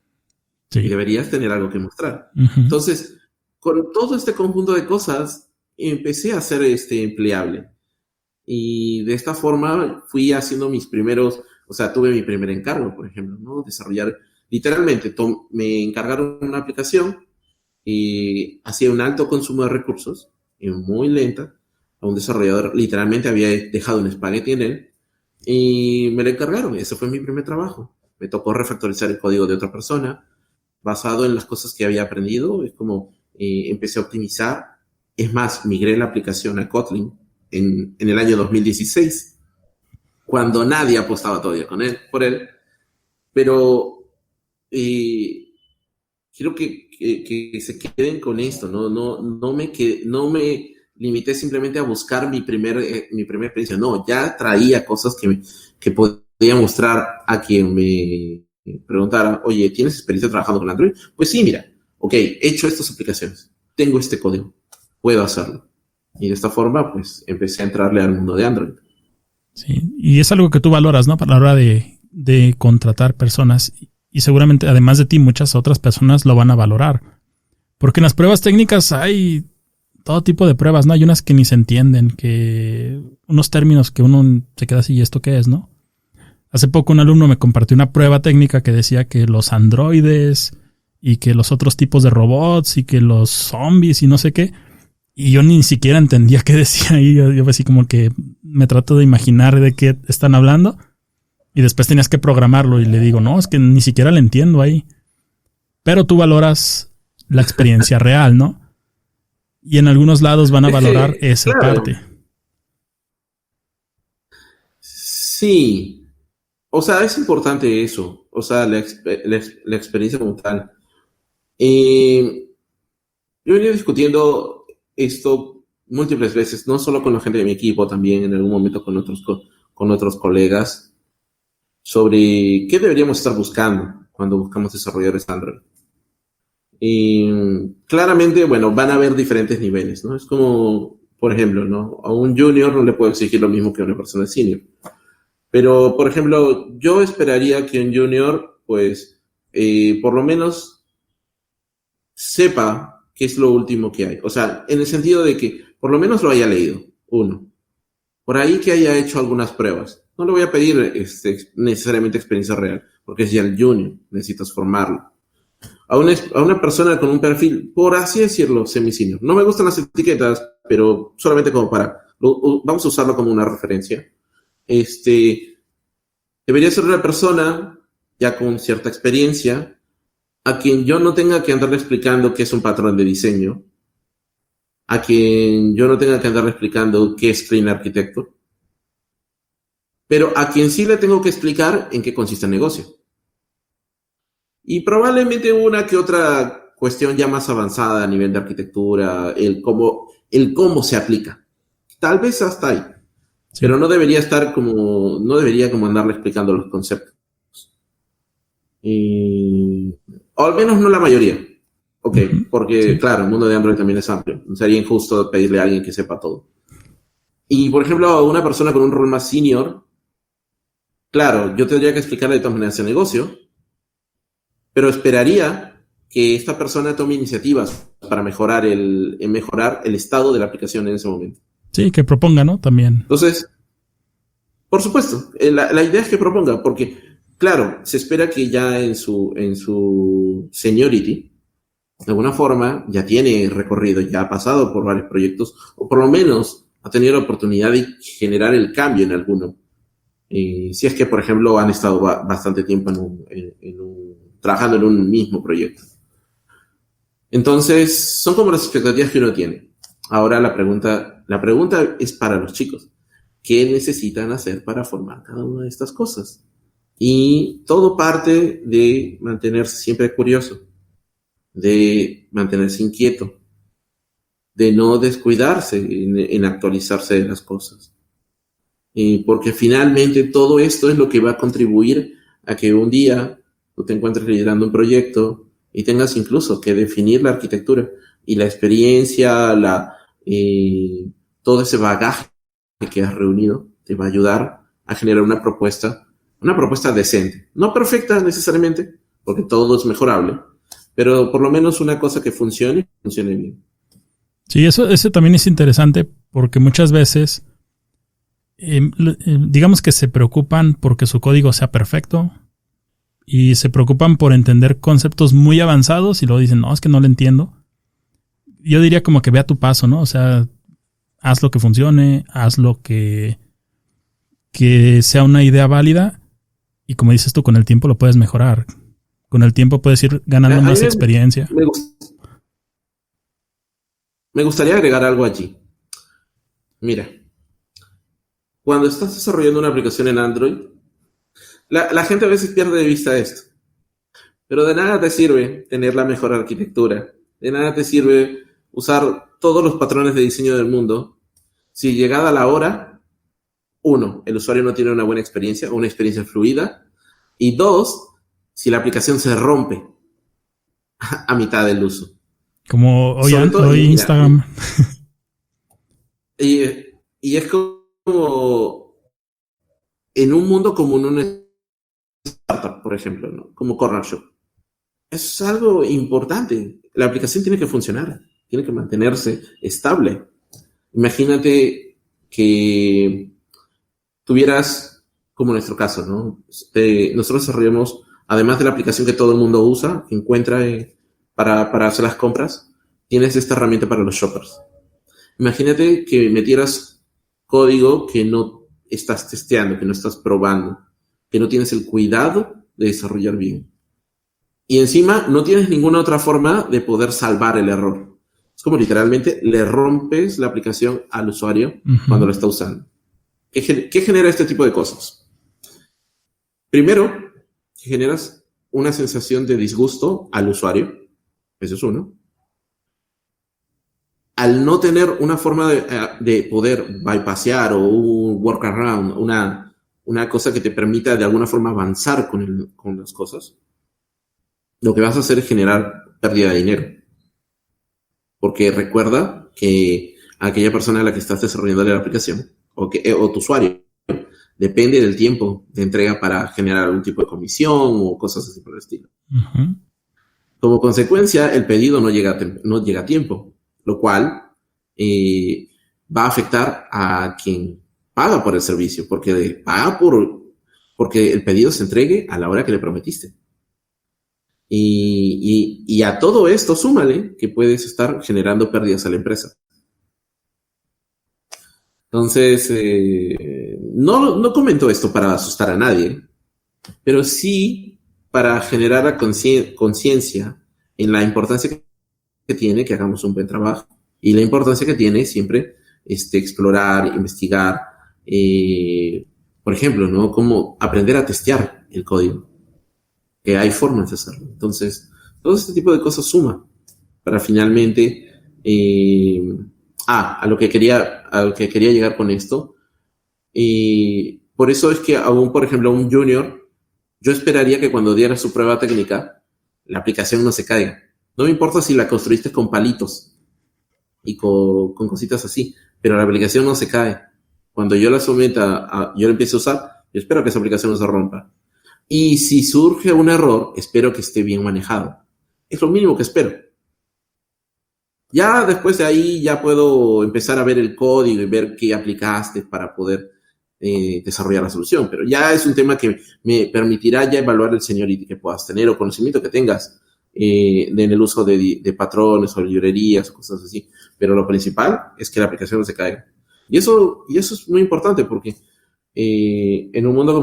Sí. Y deberías tener algo que mostrar. Uh-huh. Entonces, con todo este conjunto de cosas, empecé a ser empleable. Y de esta forma fui haciendo mis primeros, o sea, tuve mi primer encargo, por ejemplo, ¿no? Desarrollar, literalmente, me encargaron una aplicación y hacía un alto consumo de recursos y muy lenta. A un desarrollador literalmente había dejado un espagueti en él y me lo encargaron. Ese fue mi primer trabajo. Me tocó refactorizar el código de otra persona basado en las cosas que había aprendido. Es como empecé a optimizar. Es más, migré la aplicación a Kotlin en el año 2016, cuando nadie apostaba todavía por él. Pero quiero que se queden con esto. No me limité simplemente a buscar mi primer experiencia. No, ya traía cosas que podía mostrar a quien me preguntara, oye, ¿tienes experiencia trabajando con Android? Pues sí, mira, ok, he hecho estas aplicaciones, tengo este código, puedo hacerlo. Y de esta forma, pues, empecé a entrarle al mundo de Android. Sí, y es algo que tú valoras, ¿no? Para la hora de contratar personas. Y seguramente, además de ti, muchas otras personas lo van a valorar. Porque en las pruebas técnicas hay todo tipo de pruebas, ¿no? Hay unas que ni se entienden, que unos términos que uno se queda así, ¿y esto qué es, no? Hace poco un alumno me compartió una prueba técnica que decía que los androides y que los otros tipos de robots y que los zombies y no sé qué. Y yo ni siquiera entendía qué decía ahí. Yo así como que me trato de imaginar de qué están hablando. Y después tenías que programarlo y le digo, no, es que ni siquiera le entiendo ahí. Pero tú valoras la experiencia real, ¿no? Y en algunos lados van a valorar esa parte. Sí. O sea, es importante eso. O sea, la experiencia como tal. Yo he venido discutiendo esto múltiples veces, no solo con la gente de mi equipo, también en algún momento con otros colegas, sobre qué deberíamos estar buscando cuando buscamos desarrolladores Android. Y claramente, bueno, van a haber diferentes niveles, ¿no? Es como, por ejemplo, ¿no? A un junior no le puedo exigir lo mismo que a una persona senior. Pero, por ejemplo, yo esperaría que un junior, pues, por lo menos sepa qué es lo último que hay. O sea, en el sentido de que por lo menos lo haya leído, uno. Por ahí que haya hecho algunas pruebas. No le voy a pedir necesariamente experiencia real, porque es ya el junior, necesitas formarlo. A una persona con un perfil, por así decirlo, semi-senior. No me gustan las etiquetas, pero solamente como vamos a usarlo como una referencia. Debería ser una persona ya con cierta experiencia, a quien yo no tenga que andarle explicando qué es un patrón de diseño, a quien yo no tenga que andarle explicando qué es Clean Architecture, pero a quien sí le tengo que explicar en qué consiste el negocio. Y probablemente una que otra cuestión ya más avanzada a nivel de arquitectura, el cómo se aplica. Tal vez hasta ahí. Sí. Pero no debería como andarle explicando los conceptos. O al menos no la mayoría. Ok, porque sí. Claro, el mundo de Android también es amplio. Sería injusto pedirle a alguien que sepa todo. Y, por ejemplo, a una persona con un rol más senior, claro, yo tendría que explicarle de todas maneras el negocio, pero esperaría que esta persona tome iniciativas para mejorar el estado de la aplicación en ese momento. Sí, que proponga, ¿no? También. Entonces, por supuesto, la idea es que proponga, porque, claro, se espera que ya en su seniority, de alguna forma, ya tiene recorrido, ya ha pasado por varios proyectos, o por lo menos ha tenido la oportunidad de generar el cambio en alguno. Si es que, por ejemplo, han estado bastante tiempo trabajando en un mismo proyecto. Entonces, son como las expectativas que uno tiene. Ahora la pregunta es para los chicos. ¿Qué necesitan hacer para formar cada una de estas cosas? Y todo parte de mantenerse siempre curioso, de mantenerse inquieto, de no descuidarse en actualizarse de las cosas. Porque finalmente todo esto es lo que va a contribuir a que un día tú te encuentres liderando un proyecto y tengas incluso que definir la arquitectura y la experiencia, todo ese bagaje que has reunido te va a ayudar a generar una propuesta una propuesta decente. No perfecta necesariamente, porque todo es mejorable, pero por lo menos una cosa que funcione bien. Sí, eso también es interesante porque muchas veces, digamos que se preocupan porque su código sea perfecto y se preocupan por entender conceptos muy avanzados y luego dicen, no, es que no lo entiendo. Yo diría como que ve a tu paso, ¿no? O sea, haz lo que funcione, haz lo que sea una idea válida y como dices tú, con el tiempo lo puedes mejorar. Con el tiempo puedes ir ganando más experiencia. Me gustaría agregar algo allí. Mira, cuando estás desarrollando una aplicación en Android, la gente a veces pierde de vista esto. Pero de nada te sirve tener la mejor arquitectura. De nada te sirve usar todos los patrones de diseño del mundo si llegada la hora, uno, el usuario no tiene una buena experiencia o una experiencia fluida. Y dos, si la aplicación se rompe a mitad del uso. Como hoy Instagram. Y es como en un mundo como en una startup, por ejemplo, ¿no? Como Corner Shop. Es algo importante. La aplicación tiene que funcionar, tiene que mantenerse estable. Imagínate que tuvieras, como en nuestro caso, ¿no? Nosotros desarrollamos, además de la aplicación que todo el mundo usa, que encuentra para hacer las compras, tienes esta herramienta para los shoppers. Imagínate que metieras código que no estás testeando, que no estás probando, que no tienes el cuidado de desarrollar bien. Y encima no tienes ninguna otra forma de poder salvar el error. Es como literalmente le rompes la aplicación al usuario cuando lo está usando. ¿Qué genera este tipo de cosas? Primero, generas una sensación de disgusto al usuario. Eso es uno. Al no tener una forma de poder bypassear o un workaround, una cosa que te permita de alguna forma avanzar con las cosas, lo que vas a hacer es generar pérdida de dinero. Porque recuerda que aquella persona a la que estás desarrollando la aplicación o tu usuario depende del tiempo de entrega para generar algún tipo de comisión o cosas así por el estilo. Como consecuencia, el pedido no llega a tiempo, lo cual va a afectar a quien paga por el servicio, porque paga porque el pedido se entregue a la hora que le prometiste. Y a todo esto, súmale que puedes estar generando pérdidas a la empresa. Entonces, no comento esto para asustar a nadie, pero sí para generar la conciencia en la importancia que tiene que hagamos un buen trabajo y la importancia que tiene siempre explorar, investigar, por ejemplo, ¿no? Cómo aprender a testear el código, que hay formas de hacerlo. Entonces, todo este tipo de cosas suma para finalmente a lo que quería llegar con esto. Por eso es que aún, por ejemplo, a un junior, yo esperaría que cuando diera su prueba técnica, la aplicación no se caiga. No me importa si la construiste con palitos y con cositas así, pero la aplicación no se cae. Cuando yo la someta, yo la empiezo a usar, yo espero que esa aplicación no se rompa. Y si surge un error, espero que esté bien manejado. Es lo mínimo que espero. Ya después de ahí ya puedo empezar a ver el código y ver qué aplicaste para poder desarrollar la solución. Pero ya es un tema que me permitirá ya evaluar el seniority que puedas tener o conocimiento que tengas en el uso de patrones o librerías o cosas así. Pero lo principal es que la aplicación no se caiga. Y eso es muy importante porque en un mundo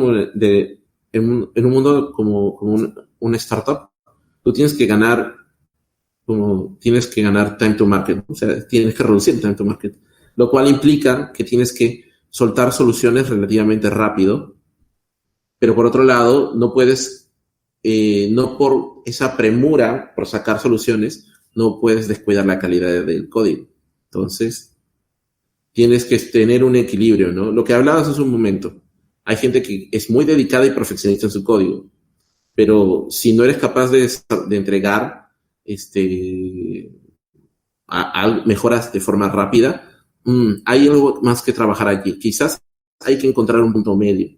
como una startup, tú tienes que ganar time to market, o sea, tienes que reducir el time to market, lo cual implica que tienes que soltar soluciones relativamente rápido, pero por otro lado, no puedes, no por esa premura por sacar soluciones, no puedes descuidar la calidad del código. Entonces, tienes que tener un equilibrio, ¿no? Lo que hablabas hace un momento. Hay gente que es muy dedicada y perfeccionista en su código, pero si no eres capaz de entregar mejoras de forma rápida, hay algo más que trabajar aquí. Quizás hay que encontrar un punto medio.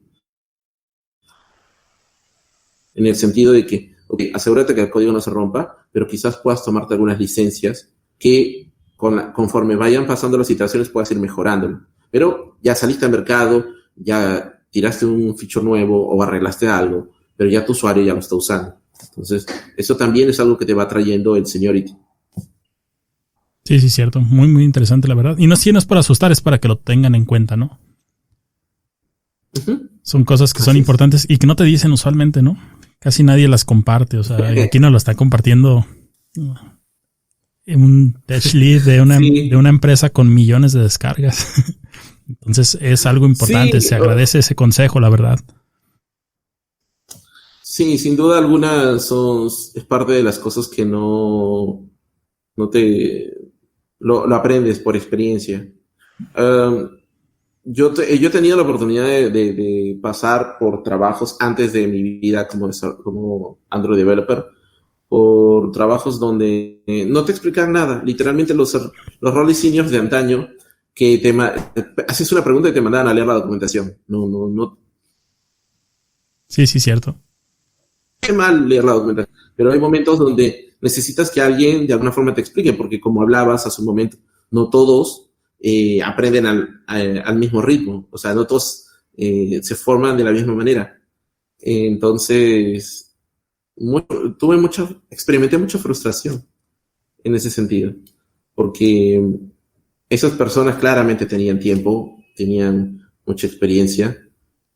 en el sentido de que, okay, asegúrate que el código no se rompa, pero quizás puedas tomarte algunas licencias que conforme vayan pasando las iteraciones puedas ir mejorándolo. Pero ya saliste al mercado, ya tiraste un feature nuevo o arreglaste algo, pero ya tu usuario ya lo está usando. Entonces, eso también es algo que te va trayendo el seniority. Sí, sí, cierto. Muy, muy interesante, la verdad. Y no es para asustar, es para que lo tengan en cuenta, ¿no? Uh-huh. Son cosas que son importantes y que no te dicen usualmente, ¿no? Casi nadie las comparte. O sea, aquí nos lo está compartiendo un tech lead de una empresa con millones de descargas. Entonces, es algo importante. Se agradece ese consejo, la verdad. Sí, sin duda alguna es parte de las cosas que no lo aprendes por experiencia. Yo he tenido la oportunidad de pasar por trabajos antes de mi vida como Android developer, por trabajos donde no te explican nada. Literalmente los roles seniors de antaño que haces una pregunta y te mandaban a leer la documentación. No. Sí, cierto. Es mal leer la documentación, pero hay momentos donde necesitas que alguien de alguna forma te explique, porque como hablabas hace un momento, no todos aprenden al mismo ritmo, o sea, no todos se forman de la misma manera. Entonces, experimenté mucha frustración en ese sentido, porque esas personas claramente tenían tiempo, tenían mucha experiencia,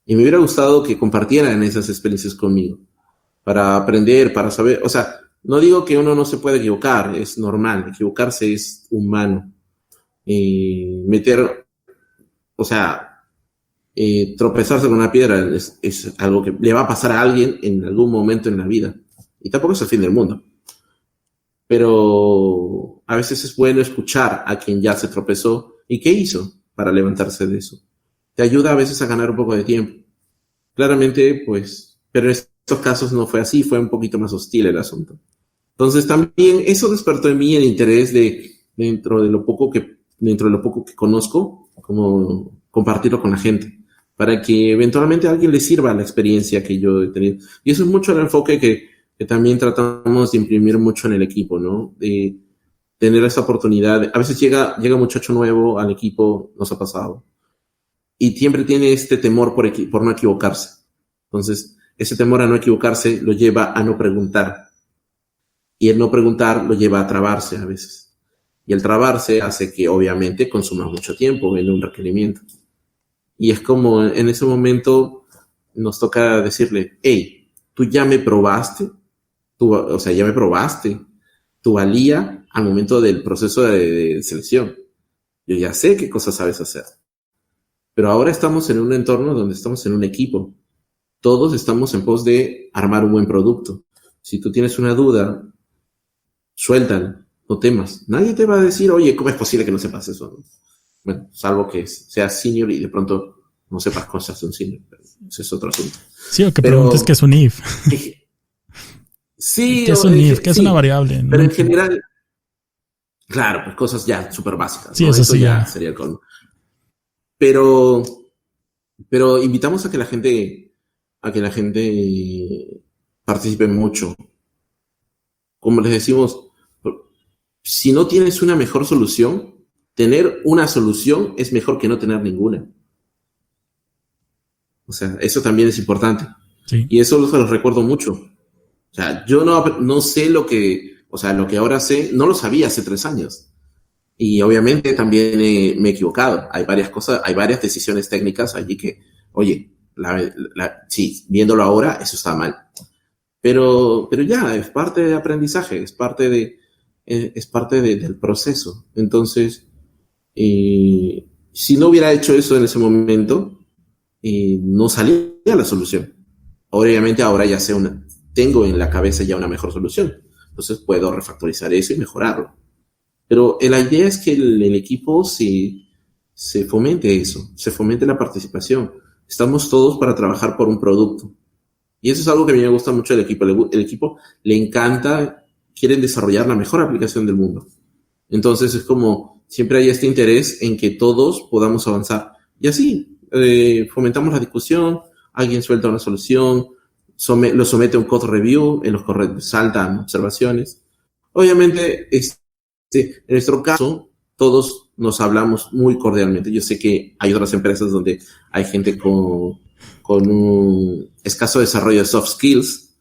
y me hubiera gustado que compartieran esas experiencias conmigo, para aprender, para saber, o sea, no digo que uno no se puede equivocar, es normal, equivocarse es humano. Tropezarse con una piedra es algo que le va a pasar a alguien en algún momento en la vida. Y tampoco es el fin del mundo. Pero a veces es bueno escuchar a quien ya se tropezó y qué hizo para levantarse de eso. Te ayuda a veces a ganar un poco de tiempo. Claramente, pues, pero en estos casos no fue así, fue un poquito más hostil el asunto. Entonces también eso despertó en mí el interés de, dentro de lo poco que conozco, como compartirlo con la gente, para que eventualmente a alguien le sirva la experiencia que yo he tenido. Y eso es mucho el enfoque que también tratamos de imprimir mucho en el equipo, ¿no? De tener esa oportunidad. A veces llega un muchacho nuevo al equipo, nos ha pasado, y siempre tiene este temor por no equivocarse. Entonces, ese temor a no equivocarse lo lleva a no preguntar. Y el no preguntar lo lleva a trabarse a veces. Y el trabarse hace que, obviamente, consuma mucho tiempo en un requerimiento. Y es como en ese momento nos toca decirle, hey, tú ya me probaste, tu valía al momento del proceso de selección. Yo ya sé qué cosas sabes hacer. Pero ahora estamos en un entorno donde estamos en un equipo. Todos estamos en pos de armar un buen producto. Si tú tienes una duda, suéltala, no temas. Nadie te va a decir, oye, ¿cómo es posible que no sepas eso? Bueno, salvo que seas senior y de pronto no sepas cosas de un senior. Pero ese es otro asunto. Sí, o que preguntes qué es un if. Sí. ¿Qué es un if? ¿Qué es una variable? Pero en general, claro, pues cosas ya súper básicas. Sí, ¿no? eso sí ya sería el colmo. Pero invitamos a que la gente participe mucho. Como les decimos, si no tienes una mejor solución, tener una solución es mejor que no tener ninguna. O sea, eso también es importante. Sí. Y eso se los recuerdo mucho. O sea, yo no sé lo que ahora sé, no lo sabía hace 3 años. Y obviamente también me he equivocado. Hay varias decisiones técnicas allí que, oye, sí, viéndolo ahora, eso está mal. Pero ya, es parte de aprendizaje, es parte del proceso. Entonces, si no hubiera hecho eso en ese momento, no salía la solución. Obviamente ahora ya tengo en la cabeza ya una mejor solución. Entonces puedo refactorizar eso y mejorarlo. Pero la idea es que el equipo se fomente eso, se fomente la participación. Estamos todos para trabajar por un producto. Y eso es algo que a mí me gusta mucho del equipo. El equipo le encanta, quieren desarrollar la mejor aplicación del mundo. Entonces es como, siempre hay este interés en que todos podamos avanzar. Y así, fomentamos la discusión, alguien suelta una solución, lo somete a un code review, en los saltan observaciones. Obviamente, en nuestro caso, todos nos hablamos muy cordialmente. Yo sé que hay otras empresas donde hay gente con un escaso desarrollo de soft skills,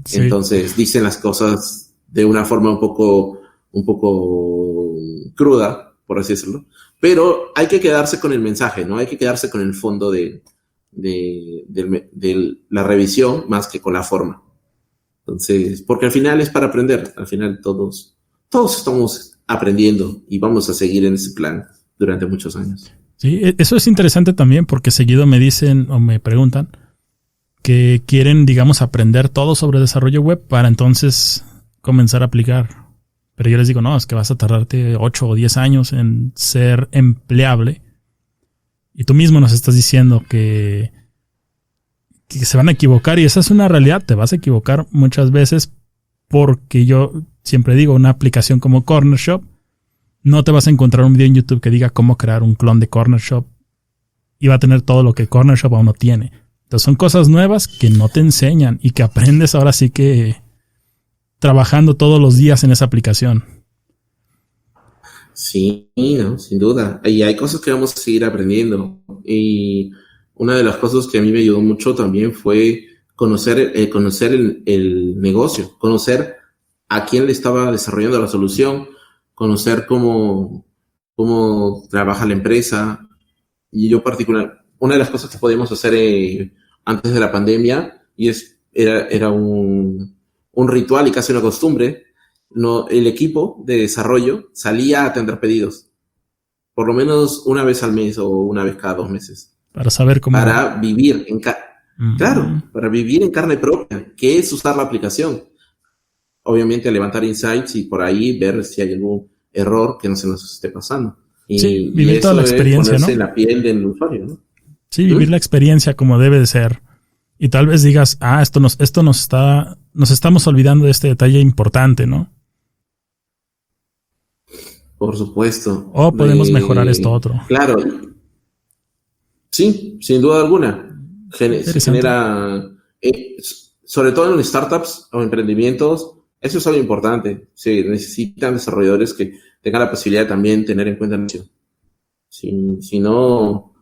sí. Entonces dicen las cosas de una forma un poco cruda, por así decirlo. Pero hay que quedarse con el mensaje, ¿no? Hay que quedarse con el fondo de la revisión más que con la forma. Entonces, porque al final es para aprender. Al final todos estamos aprendiendo y vamos a seguir en ese plan durante muchos años. Sí, eso es interesante también porque seguido me dicen o me preguntan que quieren, digamos, aprender todo sobre desarrollo web para entonces comenzar a aplicar. Pero yo les digo, no, es que vas a tardarte 8 o 10 años en ser empleable. Y tú mismo nos estás diciendo que se van a equivocar y esa es una realidad. Te vas a equivocar muchas veces porque yo siempre digo, una aplicación como Corner Shop, no te vas a encontrar un video en YouTube que diga cómo crear un clon de Corner Shop y va a tener todo lo que Corner Shop aún no tiene. Entonces son cosas nuevas que no te enseñan y que aprendes ahora sí que trabajando todos los días en esa aplicación. Sí, no, sin duda. Y hay cosas que vamos a seguir aprendiendo. Y una de las cosas que a mí me ayudó mucho también fue conocer el negocio, conocer a quién le estaba desarrollando la solución, conocer cómo trabaja la empresa. Y yo una de las cosas que podíamos hacer antes de la pandemia era un ritual y casi una costumbre. El equipo de desarrollo salía a atender pedidos por lo menos una vez al mes o una vez cada 2 meses. Para saber cómo... Para vivir Claro, para vivir en carne propia, que es usar la aplicación. Obviamente levantar insights y por ahí ver si hay algún error que no se nos esté pasando. Sí, vivir toda la experiencia, ¿no? En la piel del usuario, ¿no? Sí, vivir la experiencia como debe de ser. Y tal vez digas, nos estamos olvidando de este detalle importante, ¿no? Por supuesto. O podemos mejorar esto otro. Claro. Sí, sin duda alguna. Genera, sobre todo en startups o emprendimientos, eso es algo importante. Se necesitan desarrolladores que tengan la posibilidad de también tener en cuenta eso. Si no,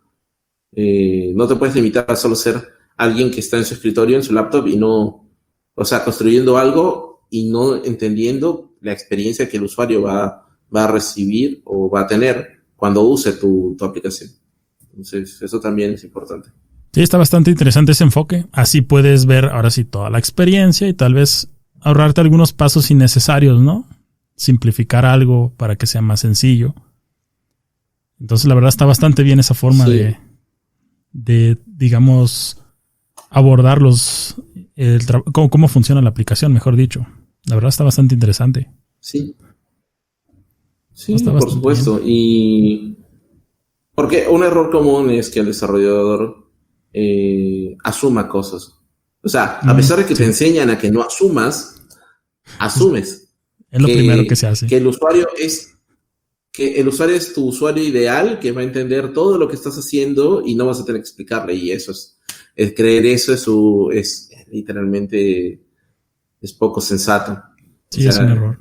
no te puedes limitar a solo ser alguien que está en su escritorio, en su laptop construyendo algo y no entendiendo la experiencia que el usuario va a recibir o va a tener cuando use tu aplicación. Entonces, eso también es importante. Sí, está bastante interesante ese enfoque. Así puedes ver ahora sí toda la experiencia y tal vez ahorrarte algunos pasos innecesarios, ¿no? Simplificar algo para que sea más sencillo. Entonces, la verdad está bastante bien esa forma de digamos, abordar cómo funciona la aplicación, mejor dicho. La verdad está bastante interesante. Sí. Sí, por supuesto. Bien. Y porque un error común es que el desarrollador asuma cosas. O sea, a pesar de que te enseñan a que no asumas, asumes. Es lo primero que se hace. Que el usuario es tu usuario ideal, que va a entender todo lo que estás haciendo y no vas a tener que explicarle. Y eso es creer eso es literalmente es poco sensato. Sí, es un error.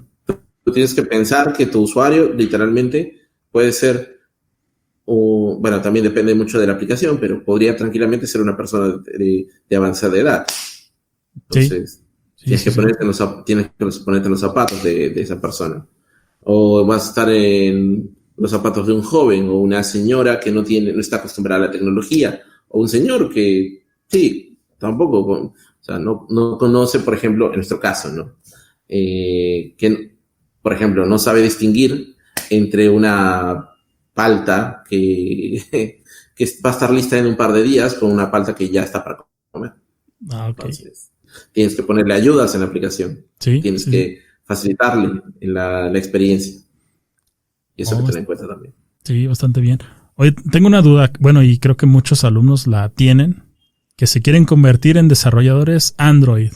Tú tienes que pensar que tu usuario literalmente puede ser, también depende mucho de la aplicación, pero podría tranquilamente ser una persona de avanzada edad. Entonces, tienes que ponerte en los zapatos de esa persona. O vas a estar en los zapatos de un joven o una señora que no está acostumbrada a la tecnología, o un señor que tampoco, no conoce, por ejemplo, en nuestro caso, ¿no? Que, por ejemplo, no sabe distinguir entre una palta que va a estar lista en un par de días con una palta que ya está para comer. Ah, okay. Entonces, tienes que ponerle ayudas en la aplicación. Tienes que facilitarle la experiencia. Y eso hay que tener en cuenta también. Sí, bastante bien. Oye, tengo una duda, y creo que muchos alumnos la tienen, que se quieren convertir en desarrolladores Android.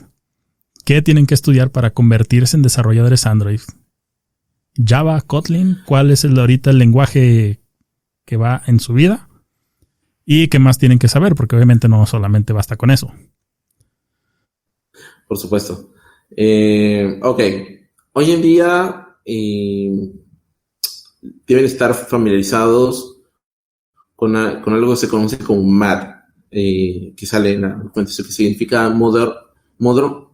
¿Qué tienen que estudiar para convertirse en desarrolladores Android? ¿Java, Kotlin? ¿Cuál es ahorita el lenguaje que va en su vida? ¿Y qué más tienen que saber? Porque obviamente no solamente basta con eso. por supuesto. Ok, hoy en día deben estar familiarizados con algo que se conoce como MAD, que sale en la documentación, que significa Modern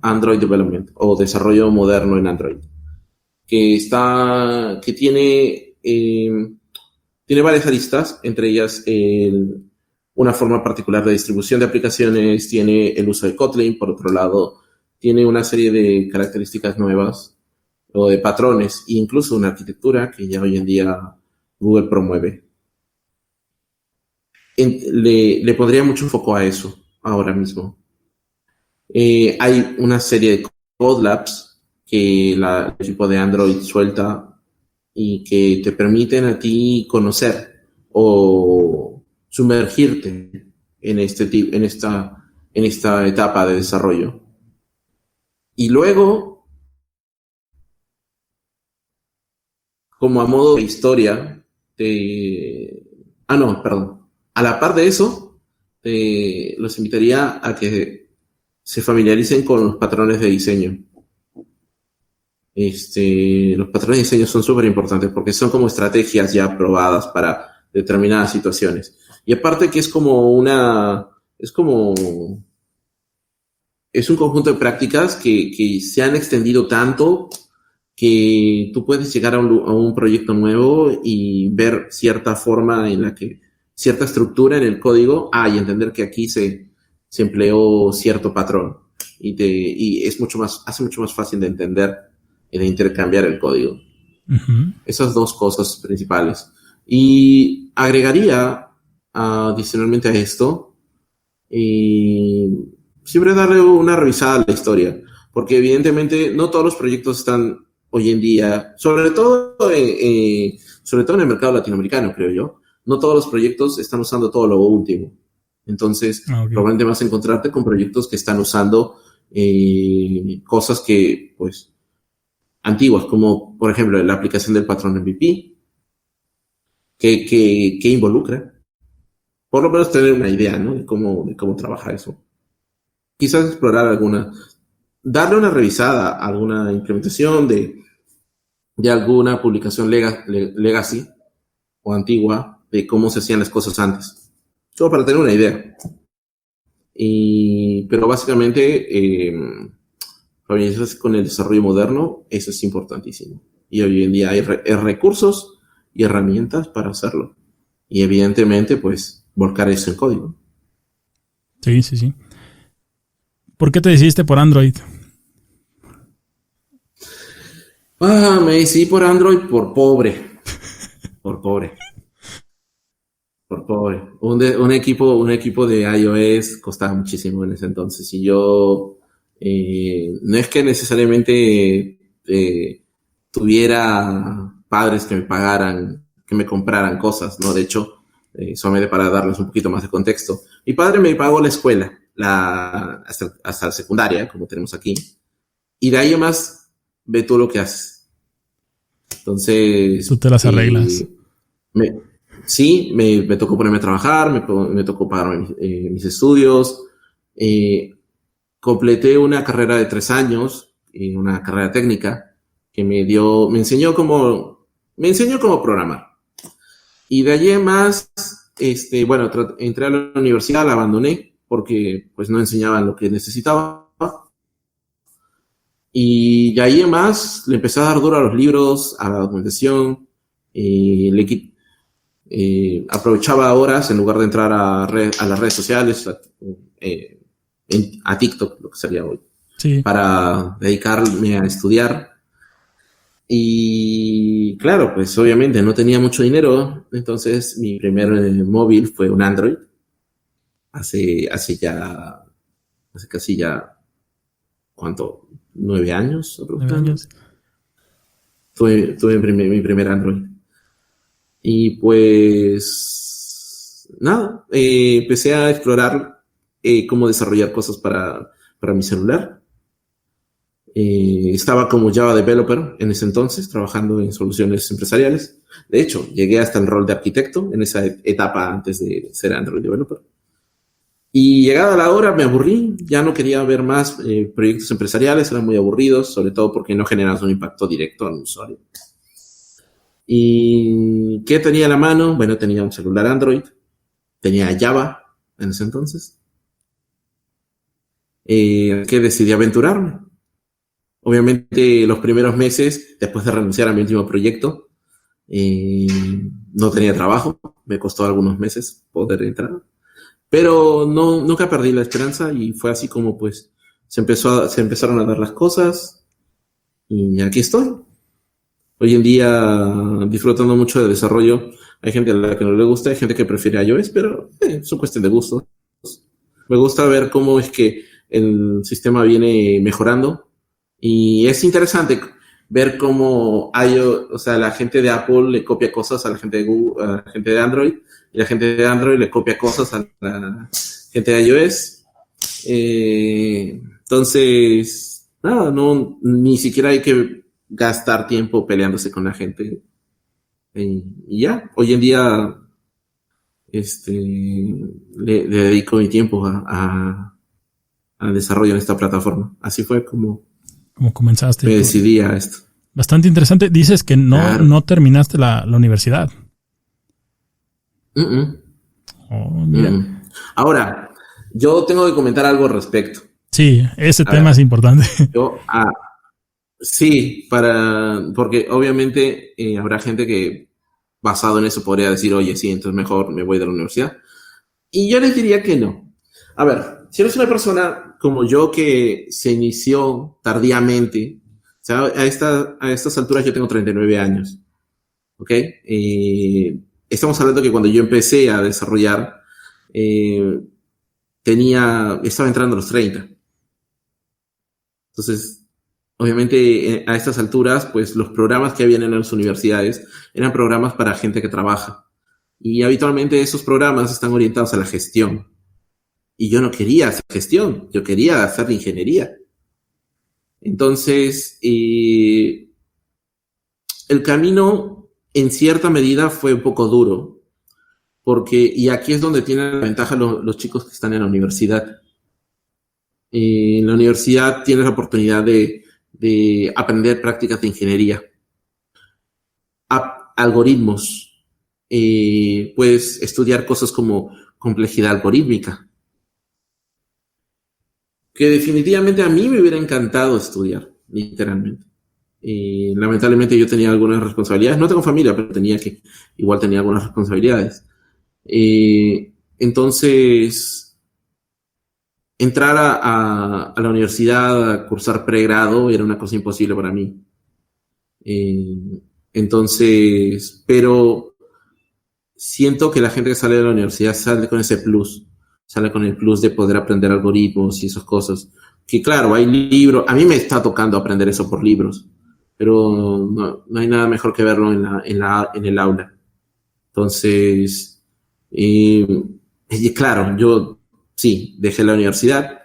Android Development, o desarrollo moderno en Android, que tiene varias aristas, entre ellas una forma particular de distribución de aplicaciones, tiene el uso de Kotlin, por otro lado, tiene una serie de características nuevas o de patrones, e incluso una arquitectura que ya hoy en día Google promueve. Le pondría mucho foco a eso ahora mismo. Hay una serie de Code Labs que el equipo de Android suelta y que te permiten a ti conocer o sumergirte en esta etapa de desarrollo. Y luego, como a modo de historia, a la par de eso, los invitaría a que se familiaricen con los patrones de diseño. Los patrones de diseño son súper importantes porque son como estrategias ya probadas para determinadas situaciones. Y aparte que es un conjunto de prácticas que se han extendido tanto que tú puedes llegar a un proyecto nuevo y ver cierta forma cierta estructura en el código, y entender que aquí se empleó cierto patrón. Y hace mucho más fácil de entender y de intercambiar el código. Uh-huh. Esas dos cosas principales. Y agregaría adicionalmente a esto, siempre darle una revisada a la historia, porque evidentemente no todos los proyectos están hoy en día, sobre todo en el mercado latinoamericano, creo yo, no todos los proyectos están usando todo lo último. Entonces, probablemente vas a encontrarte con proyectos que están usando cosas que, pues, antiguas, como por ejemplo la aplicación del patrón MVP, que involucra, por lo menos tener una idea, ¿no? de cómo trabaja eso. Quizás explorar darle una revisada a alguna implementación de alguna publicación legacy o antigua de cómo se hacían las cosas antes, solo para tener una idea. Pero básicamente familiarizarse con el desarrollo moderno, eso es importantísimo. Y hoy en día hay recursos y herramientas para hacerlo. Y evidentemente, pues, volcar eso en código. Sí. ¿Por qué te decidiste por Android? Me decidí por Android por pobre. Por pobre. Un equipo de iOS costaba muchísimo en ese entonces. Y yo no es que necesariamente tuviera padres que me pagaran, que me compraran cosas, ¿no? De hecho, solamente para darles un poquito más de contexto. Mi padre me pagó la escuela, hasta la secundaria, como tenemos aquí. Y de ahí más, ve tú lo que haces. Entonces... Tú te las arreglas. Sí, me tocó ponerme a trabajar, me tocó pagar mis estudios. Completé una carrera de 3 años, una carrera técnica, que me enseñó cómo programar. Y de allí en más, entré a la universidad, la abandoné, porque pues no enseñaban lo que necesitaba. Y de ahí en más, le empecé a dar duro a los libros, a la documentación, aprovechaba horas en lugar de entrar a las redes sociales, a TikTok, lo que sería hoy, sí, para dedicarme a estudiar. Y claro, pues obviamente no tenía mucho dinero, entonces mi primer móvil fue un Android, hace casi ya, ¿cuánto? 9 años aproximadamente. 9 años. Tuve mi primer Android. Y pues nada, empecé a explorar cómo desarrollar cosas para mi celular. Estaba como Java Developer en ese entonces, trabajando en soluciones empresariales. De hecho, llegué hasta el rol de arquitecto en esa etapa antes de ser Android Developer. Y llegada la hora me aburrí, ya no quería ver más proyectos empresariales, eran muy aburridos, sobre todo porque no generan un impacto directo en el usuario. ¿Y qué tenía a la mano? Bueno, tenía un celular Android, tenía Java en ese entonces, que decidí aventurarme. Obviamente los primeros meses, después de renunciar a mi último proyecto, no tenía trabajo, me costó algunos meses poder entrar. Pero nunca perdí la esperanza y fue así como pues se empezaron a dar las cosas y aquí estoy. Hoy en día disfrutando mucho de desarrollo. Hay gente a la que no le gusta, hay gente que prefiere iOS, pero es una cuestión de gustos. Me gusta ver cómo es que el sistema viene mejorando y es interesante ver cómo iOS, o sea, la gente de Apple le copia cosas a la gente de Google, a la gente de Android, y la gente de Android le copia cosas a la gente de iOS. Entonces, nada, ni siquiera hay que gastar tiempo peleándose con la gente. Y ya, hoy en día le dedico mi tiempo al desarrollo en esta plataforma. Así fue como comenzaste. Me decidí a esto. Bastante interesante. Dices que no terminaste la universidad. Oh, mira. Ahora, yo tengo que comentar algo al respecto. Sí, ese tema es importante. Sí, porque obviamente habrá gente que basado en eso podría decir, oye, sí, entonces mejor me voy de la universidad. Y yo les diría que no. A ver, si eres una persona como yo que se inició tardíamente, o sea, a estas alturas yo tengo 39 años, ¿ok? Estamos hablando que cuando yo empecé a desarrollar, estaba entrando a los 30. Entonces, obviamente a estas alturas, pues los programas que habían en las universidades eran programas para gente que trabaja. Y habitualmente esos programas están orientados a la gestión. Y yo no quería hacer gestión, yo quería hacer ingeniería. Entonces, el camino en cierta medida fue un poco duro, y aquí es donde tienen la ventaja los chicos que están en la universidad. En la universidad tienes la oportunidad de aprender prácticas de ingeniería, algoritmos, puedes estudiar cosas como complejidad algorítmica, que definitivamente a mí me hubiera encantado estudiar, literalmente. Lamentablemente yo tenía algunas responsabilidades, no tengo familia, pero igual tenía algunas responsabilidades. Entonces, entrar a la universidad a cursar pregrado era una cosa imposible para mí. Entonces, pero siento que la gente que sale de la universidad sale con ese plus, sale con el plus de poder aprender algoritmos y esas cosas. Que claro, hay libros, a mí me está tocando aprender eso por libros, pero no hay nada mejor que verlo en el aula. Entonces, claro, yo sí, dejé la universidad,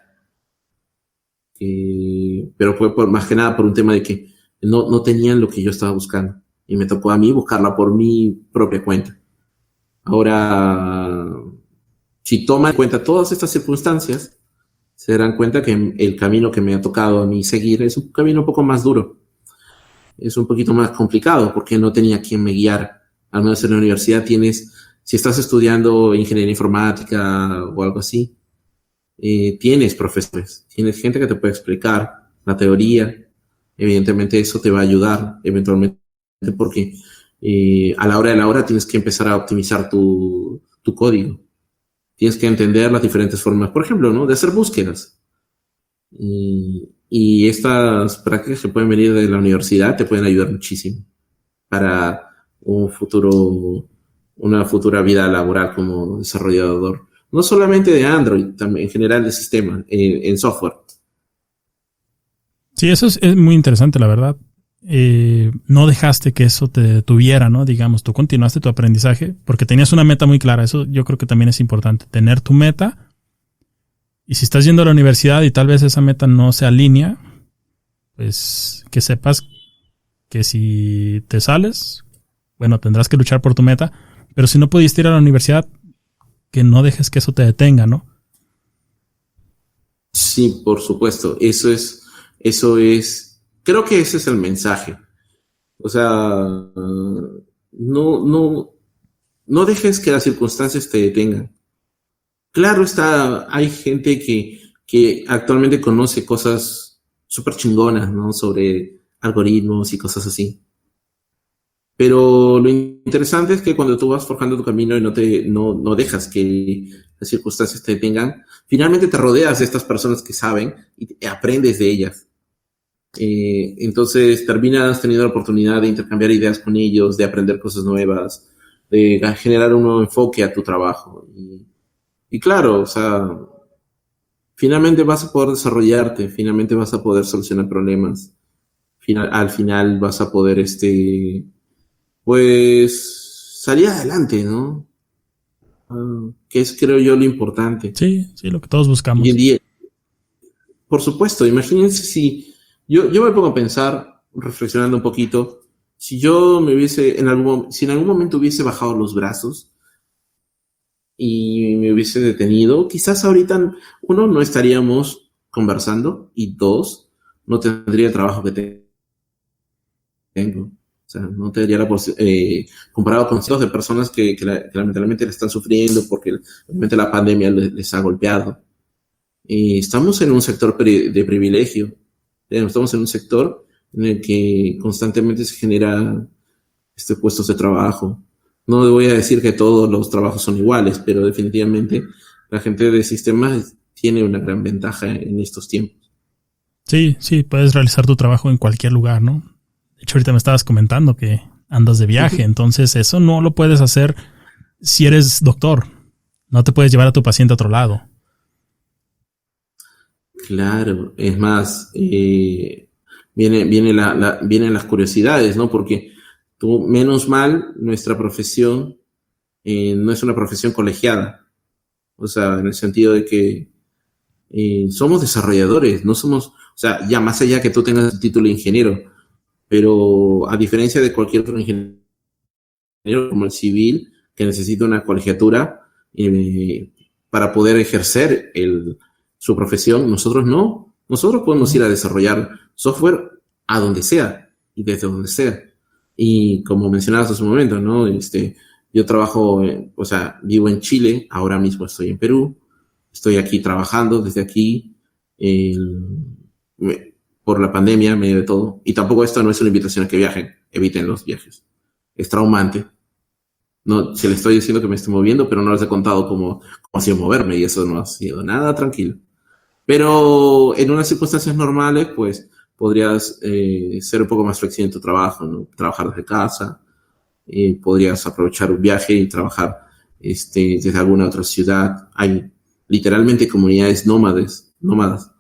pero fue más que nada por un tema de que no tenían lo que yo estaba buscando y me tocó a mí buscarla por mi propia cuenta. Ahora, si toman en cuenta todas estas circunstancias, se darán cuenta que el camino que me ha tocado a mí seguir es un camino un poco más duro. Es un poquito más complicado porque no tenía quien me guiara. Al menos en la universidad si estás estudiando ingeniería informática o algo así, tienes profesores, tienes gente que te puede explicar la teoría. Evidentemente eso te va a ayudar eventualmente porque a la hora de la hora tienes que empezar a optimizar tu código. Tienes que entender las diferentes formas, por ejemplo, ¿no?, de hacer búsquedas. Y estas prácticas que pueden venir de la universidad te pueden ayudar muchísimo para una futura vida laboral como desarrollador. No solamente de Android, también en general de sistema, en software. Sí, eso es muy interesante, la verdad. No dejaste que eso te detuviera, ¿no? Digamos, tú continuaste tu aprendizaje porque tenías una meta muy clara. Eso yo creo que también es importante, tener tu meta. Y si estás yendo a la universidad y tal vez esa meta no se alinea, pues que sepas que si te sales, bueno, tendrás que luchar por tu meta. Pero si no pudiste ir a la universidad, que no dejes que eso te detenga, ¿no? Sí, por supuesto. Creo que ese es el mensaje. O sea, no dejes que las circunstancias te detengan. Claro está, hay gente que actualmente conoce cosas súper chingonas, ¿no? Sobre algoritmos y cosas así. Pero lo interesante es que cuando tú vas forjando tu camino y no dejas que las circunstancias te detengan, finalmente te rodeas de estas personas que saben y aprendes de ellas. Entonces terminas teniendo la oportunidad de intercambiar ideas con ellos, de aprender cosas nuevas, de generar un nuevo enfoque a tu trabajo. Y claro, o sea, finalmente vas a poder desarrollarte, finalmente vas a poder solucionar problemas, al final vas a poder, pues, salir adelante, ¿no? Que es, creo yo, lo importante. Sí, sí, lo que todos Hoy en buscamos. día, por supuesto, imagínense si yo me pongo a pensar, reflexionando un poquito, si yo me hubiese, si en algún momento hubiese bajado los brazos y me hubiese detenido, quizás ahorita, uno, no estaríamos conversando y dos, no tendría el trabajo que tengo. O sea, no tendría la posibilidad, comparado con cientos de personas que lamentablemente le están sufriendo porque obviamente la pandemia les ha golpeado. Estamos en un sector de privilegio. Estamos en un sector en el que constantemente se genera puestos de trabajo. No voy a decir que todos los trabajos son iguales, pero definitivamente la gente de sistemas tiene una gran ventaja en estos tiempos. Sí, sí, puedes realizar tu trabajo en cualquier lugar, ¿no? De hecho, ahorita me estabas comentando que andas de viaje, entonces eso no lo puedes hacer si eres doctor. No te puedes llevar a tu paciente a otro lado. Claro, es más, vienen las curiosidades, ¿no? Porque menos mal, nuestra profesión no es una profesión colegiada. O sea, en el sentido de que somos desarrolladores, no somos, o sea, ya más allá que tú tengas el título de ingeniero, pero a diferencia de cualquier otro ingeniero como el civil, que necesita una colegiatura para poder ejercer su profesión, nosotros no. Nosotros podemos ir a desarrollar software a donde sea y desde donde sea. Y como mencionabas hace un momento, ¿no? Yo trabajo, o sea, vivo en Chile, ahora mismo estoy en Perú, estoy aquí trabajando desde aquí, por la pandemia, medio de todo. Y tampoco esto no es una invitación a que viajen, eviten los viajes. Es traumante. No, se le estoy diciendo que me estoy moviendo, pero no les he contado cómo ha sido moverme y eso no ha sido nada tranquilo. Pero en unas circunstancias normales, pues podrías ser un poco más flexible en tu trabajo, ¿no? Trabajar desde casa, podrías aprovechar un viaje y trabajar desde alguna otra ciudad. Hay literalmente comunidades nómadas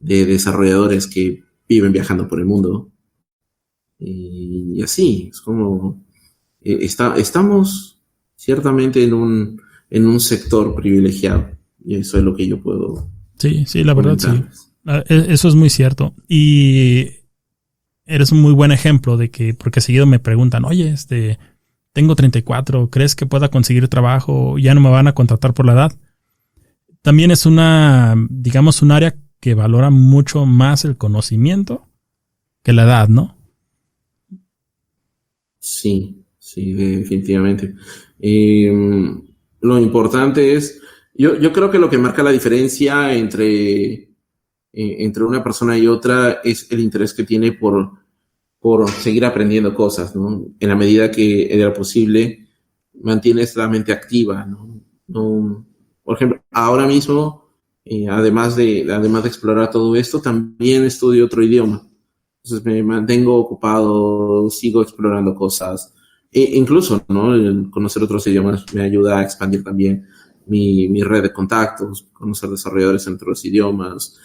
de desarrolladores que viven viajando por el mundo. Y así, es como estamos ciertamente en un sector privilegiado. Y eso es lo que yo puedo Sí, sí, la verdad sí. comentarles. Eso es muy cierto. Y eres un muy buen ejemplo de que, porque seguido me preguntan, oye, tengo 34, ¿crees que pueda conseguir trabajo? Ya no me van a contratar por la edad. También es digamos, un área que valora mucho más el conocimiento que la edad, ¿no? Sí, sí, definitivamente. Eh, lo importante es, yo creo que lo que marca la diferencia entre una persona y otra es el interés que tiene por seguir aprendiendo cosas, ¿no? En la medida que era posible, mantienes la mente activa, ¿no? Por ejemplo, ahora mismo, además de explorar todo esto, también estudio otro idioma. Entonces me mantengo ocupado, sigo explorando cosas. Incluso, ¿no? El conocer otros idiomas me ayuda a expandir también mi red de contactos, conocer desarrolladores en otros idiomas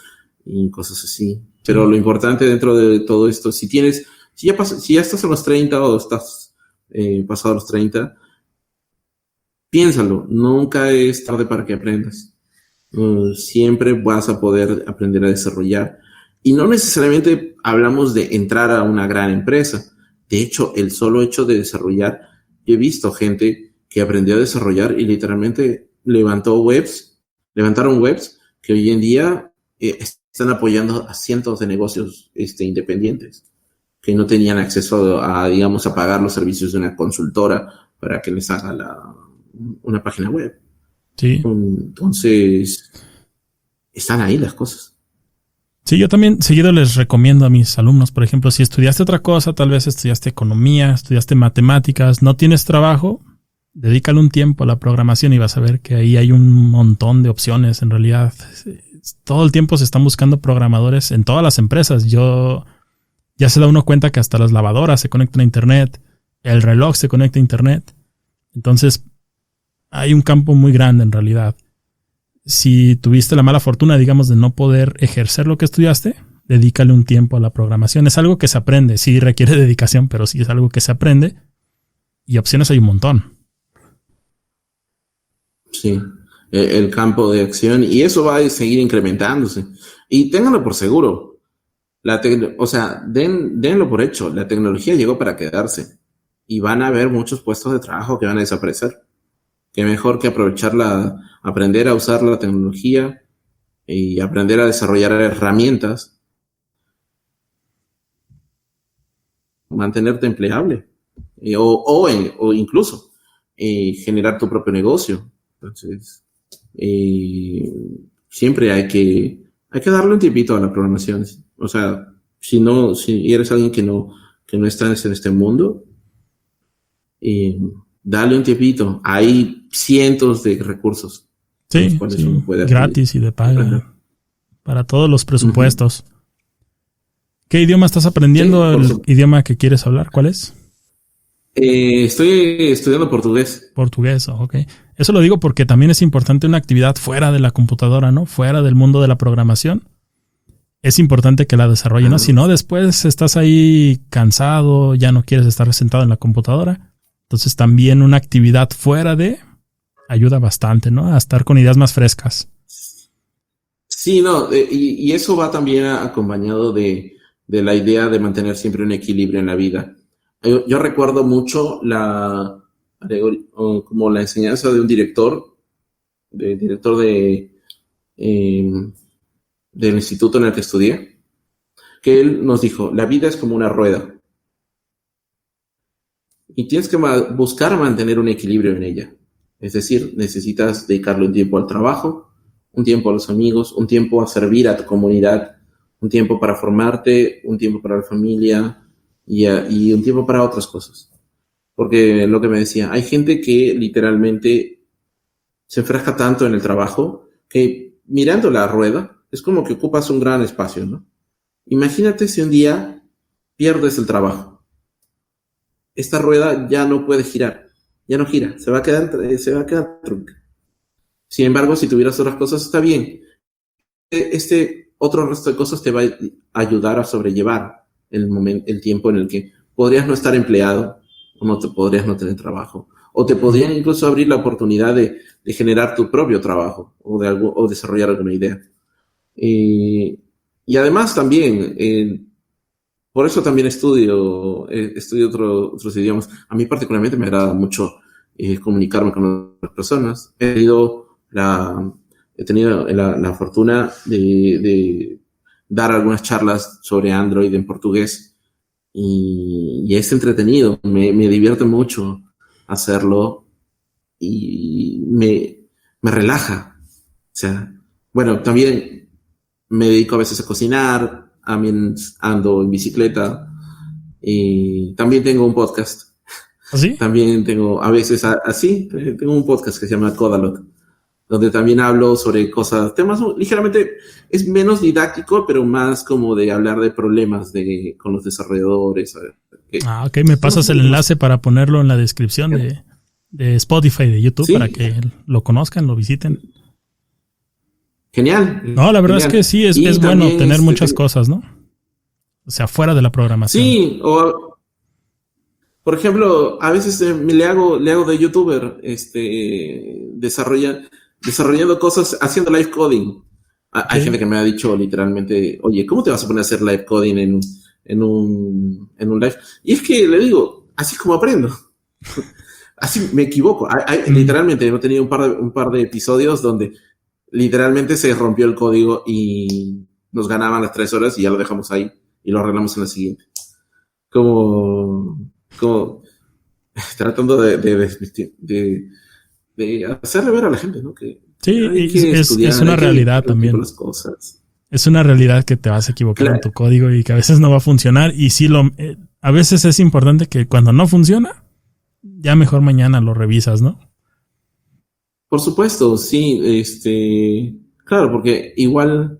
y cosas así. Pero lo importante dentro de todo esto, si ya estás en los 30 o estás pasado los 30, piénsalo, nunca es tarde para que aprendas. Siempre vas a poder aprender a desarrollar. Y no necesariamente hablamos de entrar a una gran empresa. De hecho, el solo hecho de desarrollar, yo he visto gente que aprendió a desarrollar y literalmente levantaron webs que hoy en día están apoyando a cientos de negocios independientes que no tenían acceso a, digamos, a pagar los servicios de una consultora para que les haga una página web. Sí. Entonces, están ahí las cosas. Sí, yo también seguido les recomiendo a mis alumnos, por ejemplo, si estudiaste otra cosa, tal vez estudiaste economía, estudiaste matemáticas, no tienes trabajo, dedícale un tiempo a la programación y vas a ver que ahí hay un montón de opciones. En realidad, todo el tiempo se están buscando programadores en todas las empresas. Ya se da uno cuenta que hasta las lavadoras se conectan a internet, el reloj se conecta a internet. Entonces, hay un campo muy grande en realidad. Si tuviste la mala fortuna, digamos, de no poder ejercer lo que estudiaste, dedícale un tiempo a la programación. Es algo que se aprende, sí requiere dedicación, pero sí es algo que se aprende. Y opciones hay un montón. Sí, el campo de acción, y eso va a seguir incrementándose. Y ténganlo por seguro. Denlo por hecho. La tecnología llegó para quedarse. Y van a haber muchos puestos de trabajo que van a desaparecer. Que mejor que aprender a usar la tecnología y aprender a desarrollar herramientas, mantenerte empleable o incluso generar tu propio negocio. Entonces, siempre hay que darle un tiempito a la programación. O sea, si eres alguien que no estás en este mundo, dale un tiempito. Hay cientos de recursos. Sí, gratis y de paga. Para todos los presupuestos. Uh-huh. ¿Qué idioma estás aprendiendo? ¿El idioma que quieres hablar? ¿Cuál es? Estoy estudiando portugués. Portugués, ok. Eso lo digo porque también es importante una actividad fuera de la computadora, ¿no? Fuera del mundo de la programación. Es importante que la desarrolle, ¿no? Si no, después estás ahí cansado, ya no quieres estar sentado en la computadora. Entonces también una actividad fuera de ayuda bastante, ¿no? A estar con ideas más frescas. Sí, no, y eso va también acompañado de la idea de mantener siempre un equilibrio en la vida. Yo recuerdo mucho como la enseñanza de un director del instituto en el que estudié, que él nos dijo, la vida es como una rueda y tienes que buscar mantener un equilibrio en ella. Es decir, necesitas dedicarle un tiempo al trabajo, un tiempo a los amigos, un tiempo a servir a tu comunidad, un tiempo para formarte, un tiempo para la familia y un tiempo para otras cosas. Porque lo que me decía, hay gente que literalmente se enfrasca tanto en el trabajo que mirando la rueda es como que ocupas un gran espacio, ¿no? Imagínate si un día pierdes el trabajo. Esta rueda ya no puede girar, ya no gira, se va a quedar trunca. Sin embargo, si tuvieras otras cosas, está bien. Otro resto de cosas te va a ayudar a sobrellevar el tiempo en el que podrías no estar empleado o podrías no tener trabajo. O te podrían incluso abrir la oportunidad de generar tu propio trabajo o desarrollar alguna idea. Y además también, por eso también estudio otros idiomas. A mí particularmente me agrada mucho comunicarme con otras personas. He tenido la fortuna de dar algunas charlas sobre Android en portugués y es entretenido, me divierte mucho hacerlo y me relaja. O sea, bueno, también me dedico a veces a cocinar, también ando en bicicleta y también tengo un podcast. ¿Sí? También tengo, a veces así, tengo un podcast que se llama Codalot, donde también hablo sobre temas ligeramente, es menos didáctico, pero más como de hablar de problemas con los desarrolladores. Ok, me pasas el enlace para ponerlo en la descripción de Spotify, de YouTube, ¿sí? Para que lo conozcan, lo visiten. Genial. No, la verdad es que sí, es bueno tener muchas cosas, ¿no? O sea, fuera de la programación. Sí, por ejemplo, a veces le hago de youtuber, desarrollando cosas, haciendo live coding. Hay gente que me ha dicho literalmente, oye, ¿cómo te vas a poner a hacer live coding en un live? Y es que le digo, así es como aprendo. Así me equivoco. Literalmente hemos tenido un par de episodios donde literalmente se rompió el código y nos ganaban las 3 horas y ya lo dejamos ahí y lo arreglamos en la siguiente. Como tratando de hacerle ver a la gente, ¿no? Que sí, hay que estudiar, es una realidad también. Las cosas. Es una realidad que te vas a equivocar Claro. en tu código y que a veces no va a funcionar. Y sí, a veces es importante que cuando no funciona, ya mejor mañana lo revisas, ¿no? Por supuesto, sí, claro, porque igual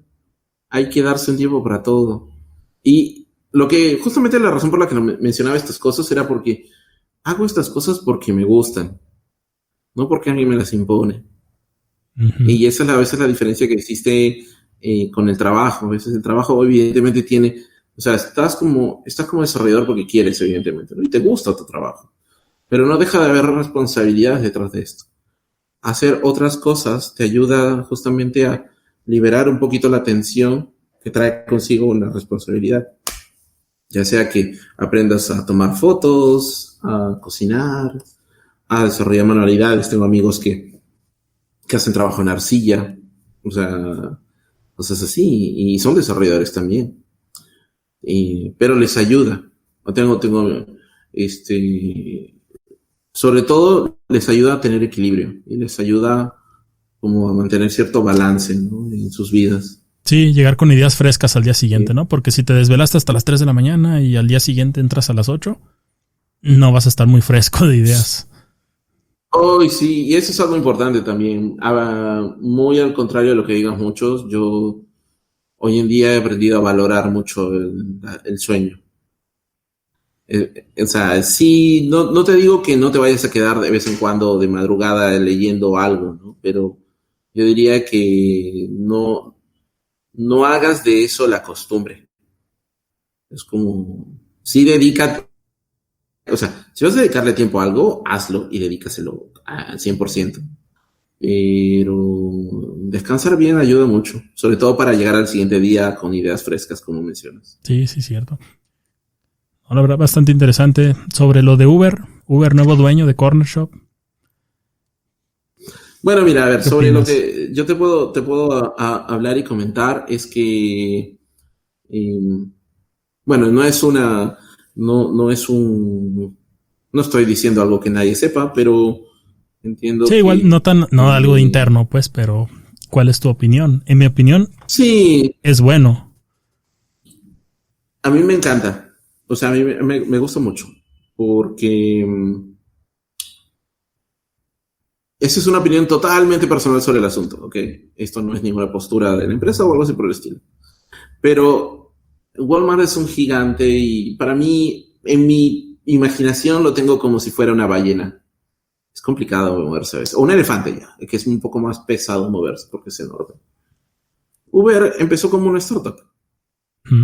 hay que darse un tiempo para todo. Y justamente la razón por la que mencionaba estas cosas era porque hago estas cosas porque me gustan, no porque alguien me las impone. Uh-huh. Y esa es a veces la diferencia que existe con el trabajo. A veces el trabajo evidentemente tiene, o sea, estás como desarrollador porque quieres, evidentemente, ¿no? Y te gusta tu trabajo. Pero no deja de haber responsabilidades detrás de esto. Hacer otras cosas te ayuda justamente a liberar un poquito la tensión que trae consigo una responsabilidad. Ya sea que aprendas a tomar fotos, a cocinar, a desarrollar manualidades. Tengo amigos que hacen trabajo en arcilla, o sea, cosas así, y son desarrolladores también. Pero les ayuda. Sobre todo les ayuda a tener equilibrio y les ayuda como a mantener cierto balance, ¿no? En sus vidas. Sí, llegar con ideas frescas al día siguiente, Sí. ¿no? Porque si te desvelaste hasta las 3 de la mañana y al día siguiente entras a las 8, no vas a estar muy fresco de ideas. Oh, sí, y eso es algo importante también. Muy al contrario de lo que digan muchos, yo hoy en día he aprendido a valorar mucho el sueño. O sea, sí, no te digo que no te vayas a quedar de vez en cuando de madrugada leyendo algo, ¿no? Pero yo diría que no hagas de eso la costumbre. Es como, sí, dedícate. O sea, si vas a dedicarle tiempo a algo, hazlo y dedícaselo al 100%. Pero descansar bien ayuda mucho, sobre todo para llegar al siguiente día con ideas frescas, como mencionas. Sí, cierto. La verdad, bastante interesante. Sobre lo de Uber, nuevo dueño de Corner Shop. Bueno, mira, a ver, sobre opinas? lo que yo te puedo hablar y comentar es que, bueno, no estoy diciendo algo que nadie sepa, pero entiendo Sí, igual no algo de interno, pues, pero ¿cuál es tu opinión? En mi opinión, sí, es bueno. a mí me encanta. O sea, a mí me gusta mucho. Porque esa es una opinión totalmente personal sobre el asunto, ¿ok? Esto no es ninguna postura de la empresa o algo así por el estilo. Pero Walmart es un gigante y para mí, en mi imaginación, lo tengo como si fuera una ballena. Es complicado moverse a veces. O un elefante ya, que es un poco más pesado moverse porque es enorme. Uber empezó como una startup.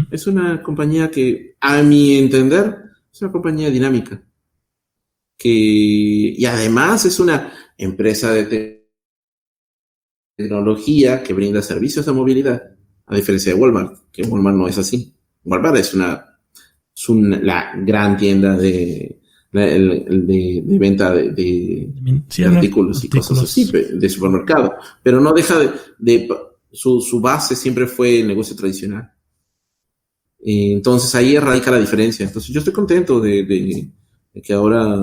Es una compañía que, a mi entender, es una compañía dinámica. Y además es una empresa de tecnología que brinda servicios de movilidad, a diferencia de Walmart, que Walmart no es así. Walmart es la gran tienda de venta de artículos y cosas así, de supermercado, pero no deja su base siempre fue el negocio tradicional. Entonces ahí radica la diferencia. Entonces yo estoy contento de que ahora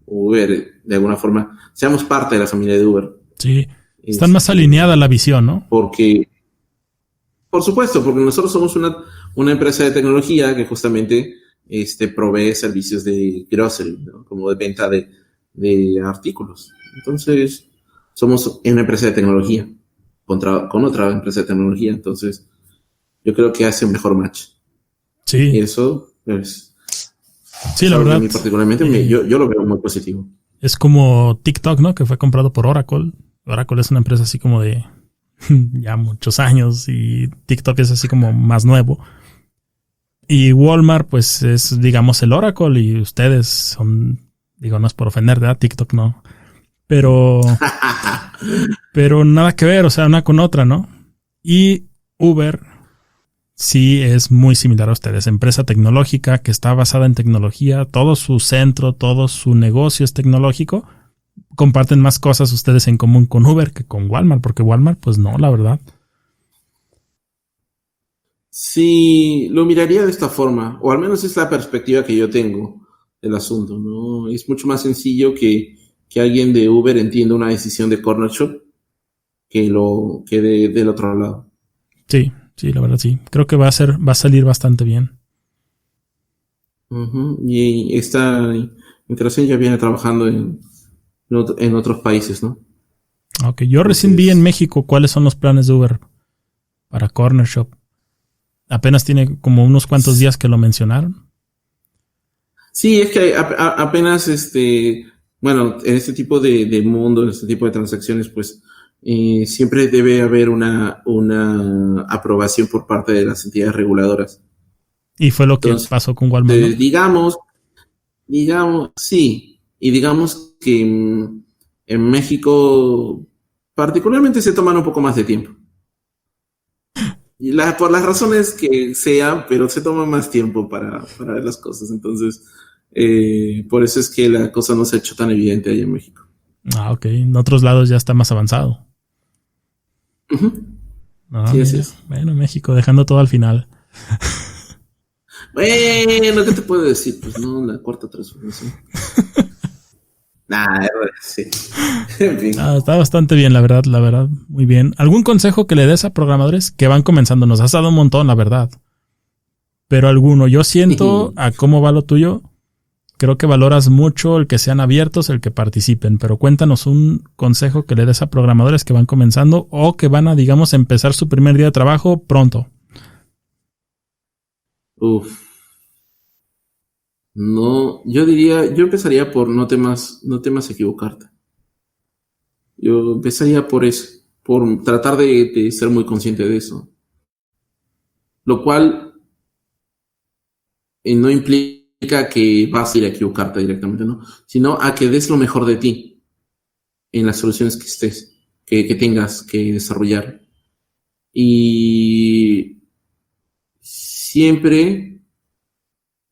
Uber, de alguna forma, seamos parte de la familia de Uber. Sí, están más alineada la visión, ¿no? Porque, por supuesto, porque nosotros somos una empresa de tecnología que justamente provee servicios de grocery, ¿no? Como de venta de artículos. Entonces, somos una empresa de tecnología con otra empresa de tecnología. Entonces, yo creo que hace un mejor match. Sí. Y eso es... Sí, la verdad. A mí particularmente yo lo veo muy positivo. Es como TikTok, ¿no? Que fue comprado por Oracle. Oracle es una empresa así como de ya muchos años y TikTok es así como más nuevo. Y Walmart pues es, digamos, el Oracle y ustedes son, digo, no es por ofender, ¿verdad? TikTok no. Pero nada que ver, o sea, una con otra, ¿no? Y Uber sí es muy similar a ustedes. Empresa tecnológica que está basada en tecnología. Todo su centro, todo su negocio es tecnológico. comparten más cosas ustedes en común con Uber que con Walmart, porque Walmart, pues no, la verdad. Sí, lo miraría de esta forma, o al menos es la perspectiva que yo tengo del asunto, ¿no? Es mucho más sencillo que alguien de Uber entienda una decisión de Corner Shop del otro lado. Sí, la verdad sí. Creo que va a salir bastante bien. Y esta integración ya viene trabajando en otros países, ¿no? Ok, yo recién vi en México cuáles son los planes de Uber para Corner Shop. Apenas tiene como unos cuantos días que lo mencionaron. Sí, es que apenas, bueno, en este tipo de mundo, en este tipo de transacciones, pues siempre debe haber una aprobación por parte de las entidades reguladoras. Y fue lo que pasó con Walmart, ¿no? Digamos, sí, y digamos que en México particularmente se toman un poco más de tiempo. Y por las razones que sea, pero se toma más tiempo para ver las cosas. Entonces, por eso es que la cosa no se ha hecho tan evidente ahí en México. Ah, ok. En otros lados ya está más avanzado. Sí, así es. Bueno, México, dejando todo al final. Bueno, ¿qué te puedo decir? Pues no, la cuarta transformación. Sí. En fin. Está bastante bien, la verdad, muy bien. ¿Algún consejo que le des a programadores que van comenzando? Nos has dado un montón, la verdad. Pero alguno, yo siento a cómo va lo tuyo, creo que valoras mucho el que sean abiertos, el que participen, pero cuéntanos un consejo que le des a programadores que van comenzando o que van a, digamos, empezar su primer día de trabajo pronto. No, yo empezaría por no temas equivocarte. Yo empezaría por eso, por tratar de ser muy consciente de eso. Lo cual no implica que vas a ir a equivocarte directamente, ¿no? Sino a que des lo mejor de ti en las soluciones que tengas que desarrollar. Y siempre,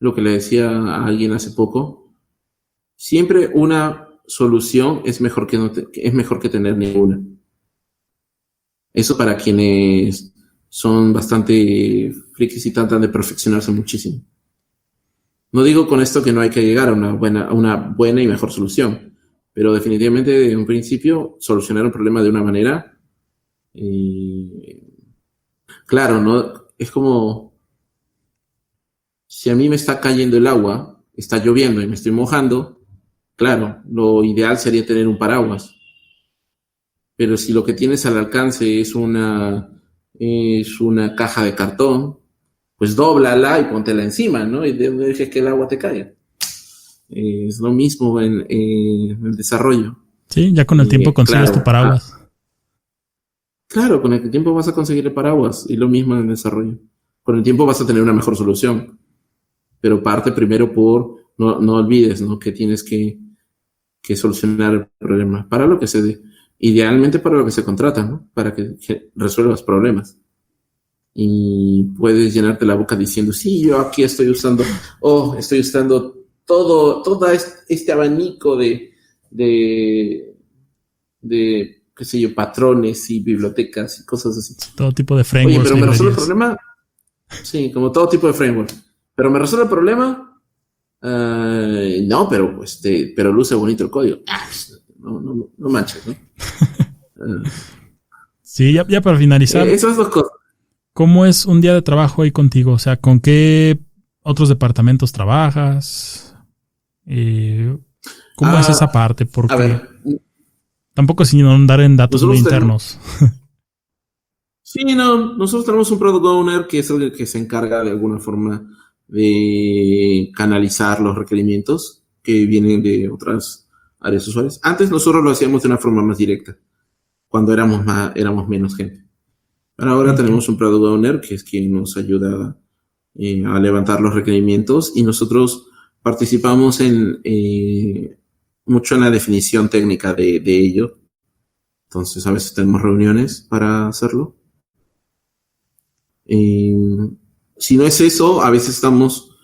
lo que le decía a alguien hace poco, siempre una solución es mejor que tener ninguna. Eso para quienes son bastante frikis y tratan de perfeccionarse muchísimo. No digo con esto que no hay que llegar a una buena y mejor solución, pero definitivamente de un principio solucionar un problema de una manera, claro, ¿no? Es como si a mí me está cayendo el agua, está lloviendo y me estoy mojando, claro, lo ideal sería tener un paraguas. Pero si lo que tienes al alcance es una caja de cartón, pues dóblala y póntela encima, ¿no? Y no dejes que el agua te caiga. Es lo mismo en el desarrollo. Sí, ya con el tiempo consigues tu paraguas. Claro, con el tiempo vas a conseguir el paraguas y lo mismo en el desarrollo. Con el tiempo vas a tener una mejor solución. Pero parte primero no olvides, ¿no? Que tienes que solucionar el problema para lo que idealmente para lo que se contrata, ¿no? Para que resuelvas problemas. Y puedes llenarte la boca diciendo, sí, yo aquí estoy usando todo este abanico de qué sé yo, patrones y bibliotecas y cosas así. Todo tipo de frameworks. Oye, pero me resuelve el problema. Sí, como todo tipo de framework. Pero me resuelve el problema. No, pero luce bonito el código. No manches, ¿no? Sí, ya para finalizar. Esas dos cosas. ¿Cómo es un día de trabajo ahí contigo? O sea, ¿con qué otros departamentos trabajas? ¿Cómo es esa parte? Porque a ver, tampoco sin andar en datos muy internos. Sí, no, nosotros tenemos un product owner que es el que se encarga de alguna forma de canalizar los requerimientos que vienen de otras áreas usuarias. Antes nosotros lo hacíamos de una forma más directa, cuando éramos menos gente. Pero ahora tenemos un product owner que es quien nos ayuda a levantar los requerimientos y nosotros participamos mucho en la definición técnica de ello. Entonces a veces tenemos reuniones para hacerlo. Si no es eso, a veces estamos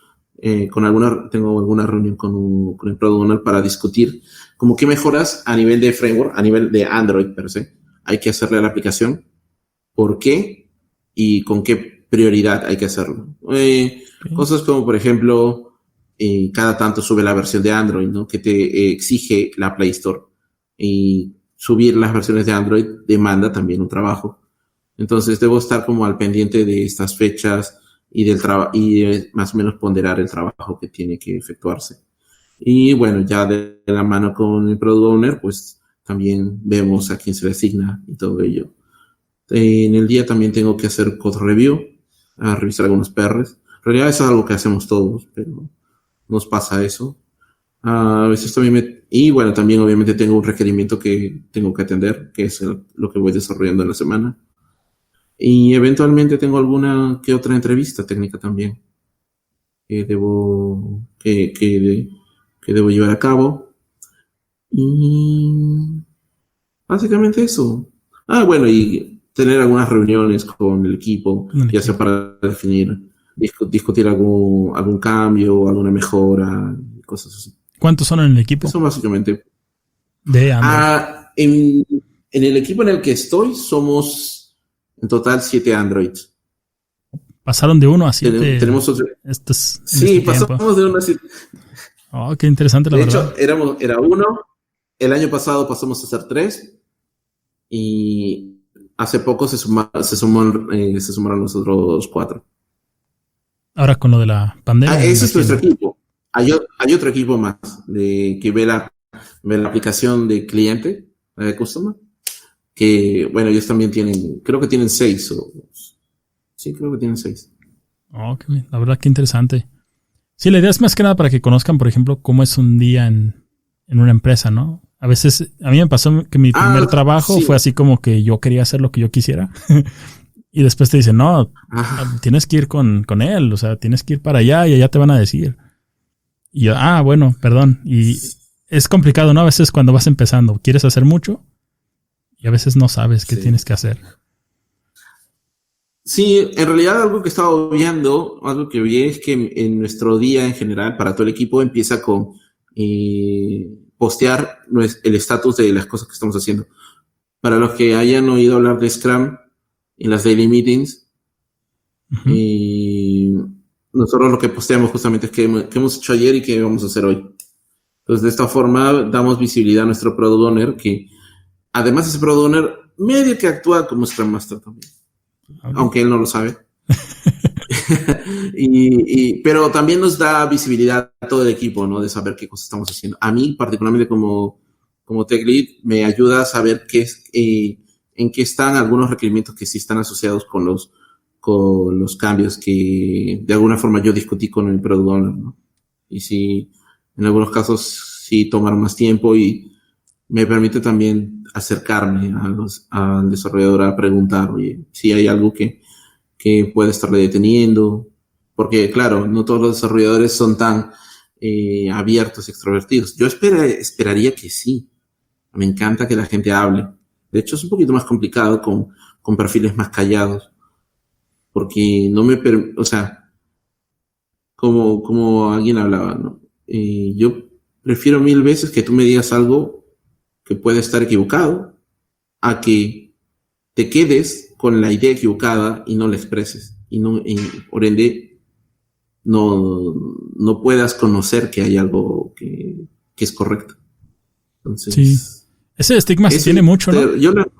tengo alguna reunión con el Product Owner para discutir como qué mejoras a nivel de framework, a nivel de Android per se, hay que hacerle a la aplicación, por qué y con qué prioridad hay que hacerlo. Cosas como, por ejemplo, cada tanto sube la versión de Android, ¿no? Que te exige la Play Store. Y subir las versiones de Android demanda también un trabajo. Entonces debo estar como al pendiente de estas fechas y más o menos ponderar el trabajo que tiene que efectuarse. Y bueno, ya de la mano con el Product Owner, pues también vemos a quién se le asigna y todo ello. En el día también tengo que hacer code review, a revisar algunos PRs. En realidad eso es algo que hacemos todos, pero nos pasa eso. A veces también y bueno, también obviamente tengo un requerimiento que tengo que atender, que es lo que voy desarrollando en la semana. Y eventualmente tengo alguna que otra entrevista técnica también que debo llevar a cabo. Y básicamente eso. Bueno, y tener algunas reuniones con el equipo, ya sea para discutir algún cambio, alguna mejora, cosas así. ¿Cuántos son en el equipo? Eso básicamente. De Android. En el equipo en el que estoy somos en total 7 Androids. Pasaron de 1 a 7. Tenemos otro. Sí, pasamos de 1 a 7. Oh, qué interesante, la verdad. De hecho, era 1. El año pasado pasamos a ser 3. Y hace poco se sumaron los otros 4. Ahora con lo de la pandemia. Ese es nuestro equipo. Hay otro equipo más que ve la aplicación de cliente, de customer, que, bueno, ellos también creo que tienen 6. Sí, creo que tienen 6. Oh, la verdad, qué interesante. Sí, la idea es más que nada para que conozcan, por ejemplo, cómo es un día en una empresa, ¿no? A veces, a mí me pasó que mi primer trabajo fue así como que yo quería hacer lo que yo quisiera. Y después te dicen, no, tienes que ir con él, o sea, tienes que ir para allá y allá te van a decir. Y yo, bueno, perdón. Y es complicado, ¿no? A veces cuando vas empezando, quieres hacer mucho y a veces no sabes qué tienes que hacer. Sí, en realidad algo que estaba viendo, algo que vi es que en nuestro día en general, para todo el equipo, empieza con postear el estatus de las cosas que estamos haciendo. Para los que hayan oído hablar de Scrum en las daily meetings, y nosotros lo que posteamos justamente es qué hemos hecho ayer y qué vamos a hacer hoy. Entonces, de esta forma, damos visibilidad a nuestro Product Owner, que además ese Product Owner medio que actúa como Scrum Master también. Aunque él no lo sabe. Pero también nos da visibilidad a todo el equipo, ¿no? De saber qué cosas estamos haciendo. A mí, particularmente como Tech Lead, me ayuda a saber en qué están algunos requerimientos que sí están asociados con los cambios que de alguna forma yo discutí con el Product Owner, ¿no? Y sí, en algunos casos sí tomaron más tiempo y me permite también acercarme al desarrollador a preguntar, oye, si hay algo que puede estarle deteniendo, porque claro, no todos los desarrolladores son tan abiertos y extrovertidos. Yo esperaría que sí. Me encanta que la gente hable. De hecho, es un poquito más complicado con perfiles más callados, porque o sea, como alguien hablaba, ¿no? Yo prefiero 1000 veces que tú me digas algo que puede estar equivocado a que te quedes con la idea equivocada y no la expreses. Y por ende, no puedas conocer que hay algo que es correcto. Entonces, sí. Ese estigma se tiene mucho, ¿no? Yo lo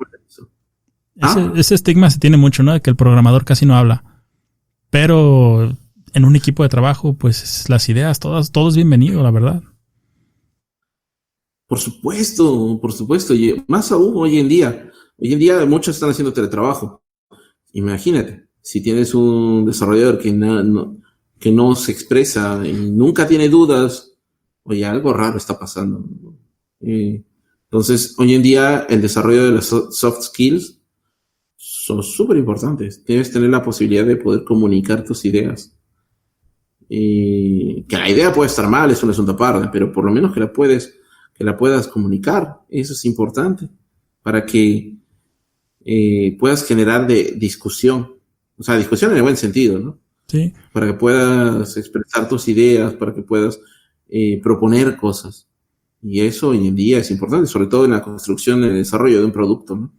ese estigma se tiene mucho, ¿no? De que el programador casi no habla. Pero en un equipo de trabajo, pues las ideas, todo es bienvenido, la verdad. Por supuesto. Y más aún hoy en día. Hoy en día muchos están haciendo teletrabajo. Imagínate, si tienes un desarrollador que no se expresa y nunca tiene dudas, oye, algo raro está pasando. Entonces, hoy en día el desarrollo de las soft skills son súper importantes. Debes tener la posibilidad de poder comunicar tus ideas. Que la idea puede estar mal, es un asunto aparte, pero por lo menos que la puedas comunicar. Eso es importante para que puedas generar discusión. O sea, discusión en el buen sentido, ¿no? Sí. Para que puedas expresar tus ideas, para que puedas proponer cosas. Y eso hoy en día es importante, sobre todo en la construcción y el desarrollo de un producto, ¿no?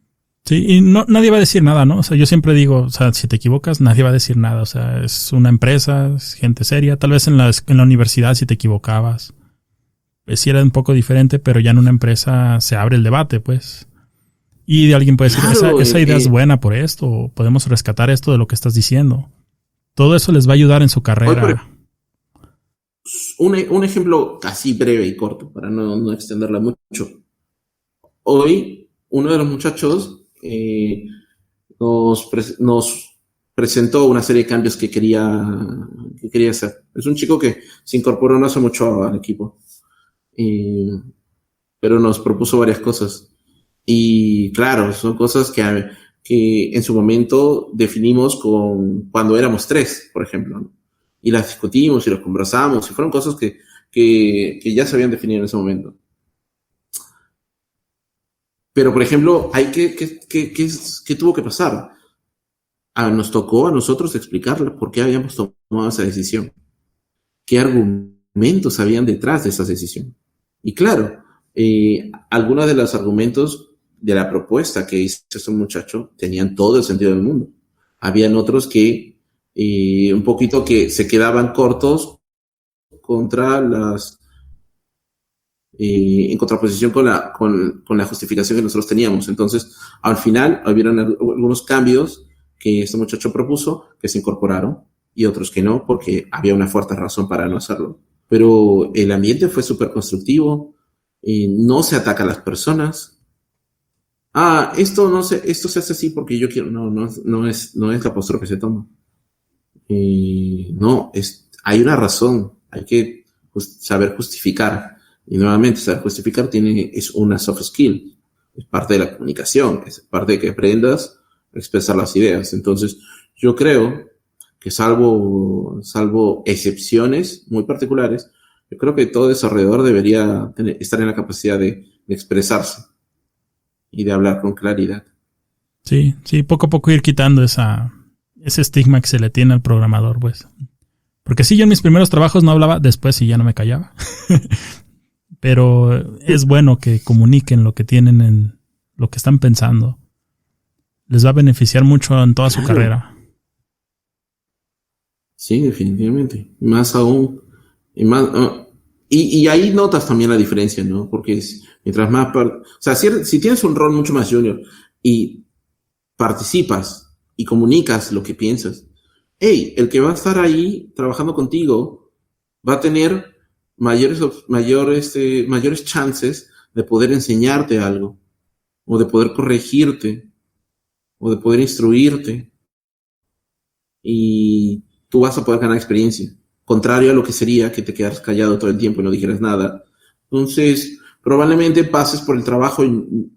Sí, y nadie va a decir nada, ¿no? O sea, yo siempre digo, o sea, si te equivocas, nadie va a decir nada. O sea, es una empresa, es gente seria. Tal vez en la universidad si te equivocabas, pues sí era un poco diferente, pero ya en una empresa se abre el debate, pues. Y alguien puede decir, Claro, esa idea es buena por esto, o podemos rescatar esto de lo que estás diciendo. Todo eso les va a ayudar en su carrera. Un ejemplo casi breve y corto, para no extenderla mucho. Hoy, uno de los muchachos nos presentó una serie de cambios que quería hacer. Es un chico que se incorporó no hace mucho al equipo, pero nos propuso varias cosas. Y claro, son cosas que en su momento definimos cuando éramos 3, por ejemplo, ¿no? Y las discutimos y las conversamos, y fueron cosas que ya se habían definido en ese momento. Pero, por ejemplo, ¿qué tuvo que pasar? Nos tocó a nosotros explicarle por qué habíamos tomado esa decisión, qué argumentos habían detrás de esa decisión. Y claro, algunos de los argumentos de la propuesta que hizo este muchacho tenían todo el sentido del mundo. Habían otros que un poquito que se quedaban cortos contra en contraposición con la justificación que nosotros teníamos. Entonces, al final, hubieron algunos cambios que este muchacho propuso que se incorporaron y otros que no, porque había una fuerte razón para no hacerlo. Pero el ambiente fue súper constructivo, no se ataca a las personas. Esto se hace así porque yo quiero. No es la postura que se toma. Hay una razón, hay que saber justificar. Y nuevamente, saber justificar es una soft skill, es parte de la comunicación, es parte de que aprendas a expresar las ideas. Entonces, yo creo que salvo excepciones muy particulares, yo creo que todo desarrollador debería estar en la capacidad de expresarse y de hablar con claridad. Sí, poco a poco ir quitando ese estigma que se le tiene al programador, pues. Porque sí, yo en mis primeros trabajos no hablaba, después sí ya no me callaba. Pero es bueno que comuniquen lo que tienen, en lo que están pensando. Les va a beneficiar mucho en toda su carrera. Sí, definitivamente. Más aún. Y ahí notas también la diferencia, ¿no? Porque mientras más... O sea, si tienes un rol mucho más junior y participas y comunicas lo que piensas, el que va a estar ahí trabajando contigo va a tener mayores chances de poder enseñarte algo, o de poder corregirte, o de poder instruirte, y tú vas a poder ganar experiencia, contrario a lo que sería que te quedaras callado todo el tiempo y no dijeras nada. Entonces, probablemente pases por el trabajo y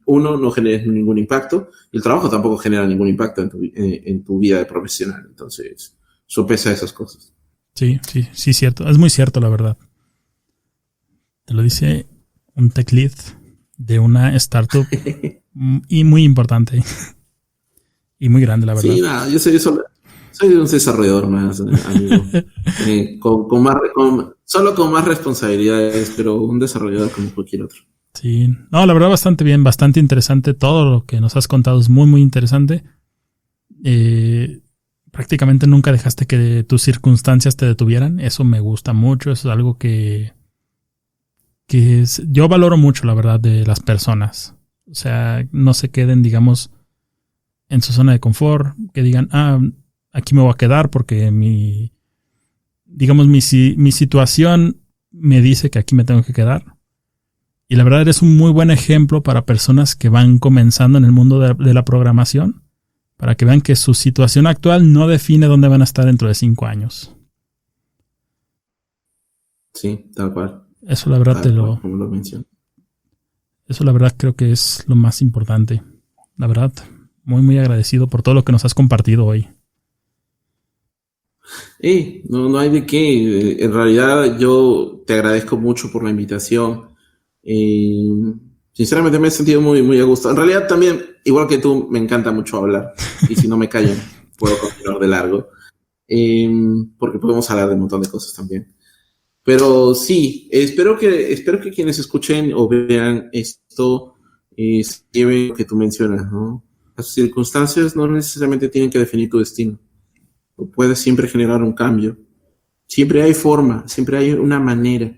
no generes ningún impacto, y el trabajo tampoco genera ningún impacto en tu vida de profesional. Entonces, sopesa esas cosas. Sí, cierto. Es muy cierto, la verdad. Te lo dice un tech lead de una startup y muy importante y muy grande, la verdad. Sí, yo soy un desarrollador más, amigo. Solo con más responsabilidades, pero un desarrollador como cualquier otro. Sí, no, la verdad bastante bien, bastante interesante. Todo lo que nos has contado es muy, muy interesante. Prácticamente nunca dejaste que tus circunstancias te detuvieran. Eso me gusta mucho, eso es algo que yo valoro mucho, la verdad, de las personas. O sea, no se queden, digamos, en su zona de confort, que digan, aquí me voy a quedar porque mi situación me dice que aquí me tengo que quedar. Y la verdad eres un muy buen ejemplo para personas que van comenzando en el mundo de la programación, para que vean que su situación actual no define dónde van a estar dentro de 5 años. Sí, tal cual. Eso la verdad como lo menciono. Eso la verdad creo que es lo más importante. La verdad, muy muy agradecido por todo lo que nos has compartido hoy. No hay de qué. En realidad yo te agradezco mucho por la invitación. Sinceramente me he sentido muy, muy a gusto. En realidad también, igual que tú, me encanta mucho hablar. Y si no me callan, puedo continuar de largo. porque podemos hablar de un montón de cosas también. Pero sí, espero que quienes escuchen o vean esto se lleven lo que tú mencionas, ¿no? Las circunstancias no necesariamente tienen que definir tu destino. Puedes siempre generar un cambio. Siempre hay forma, siempre hay una manera.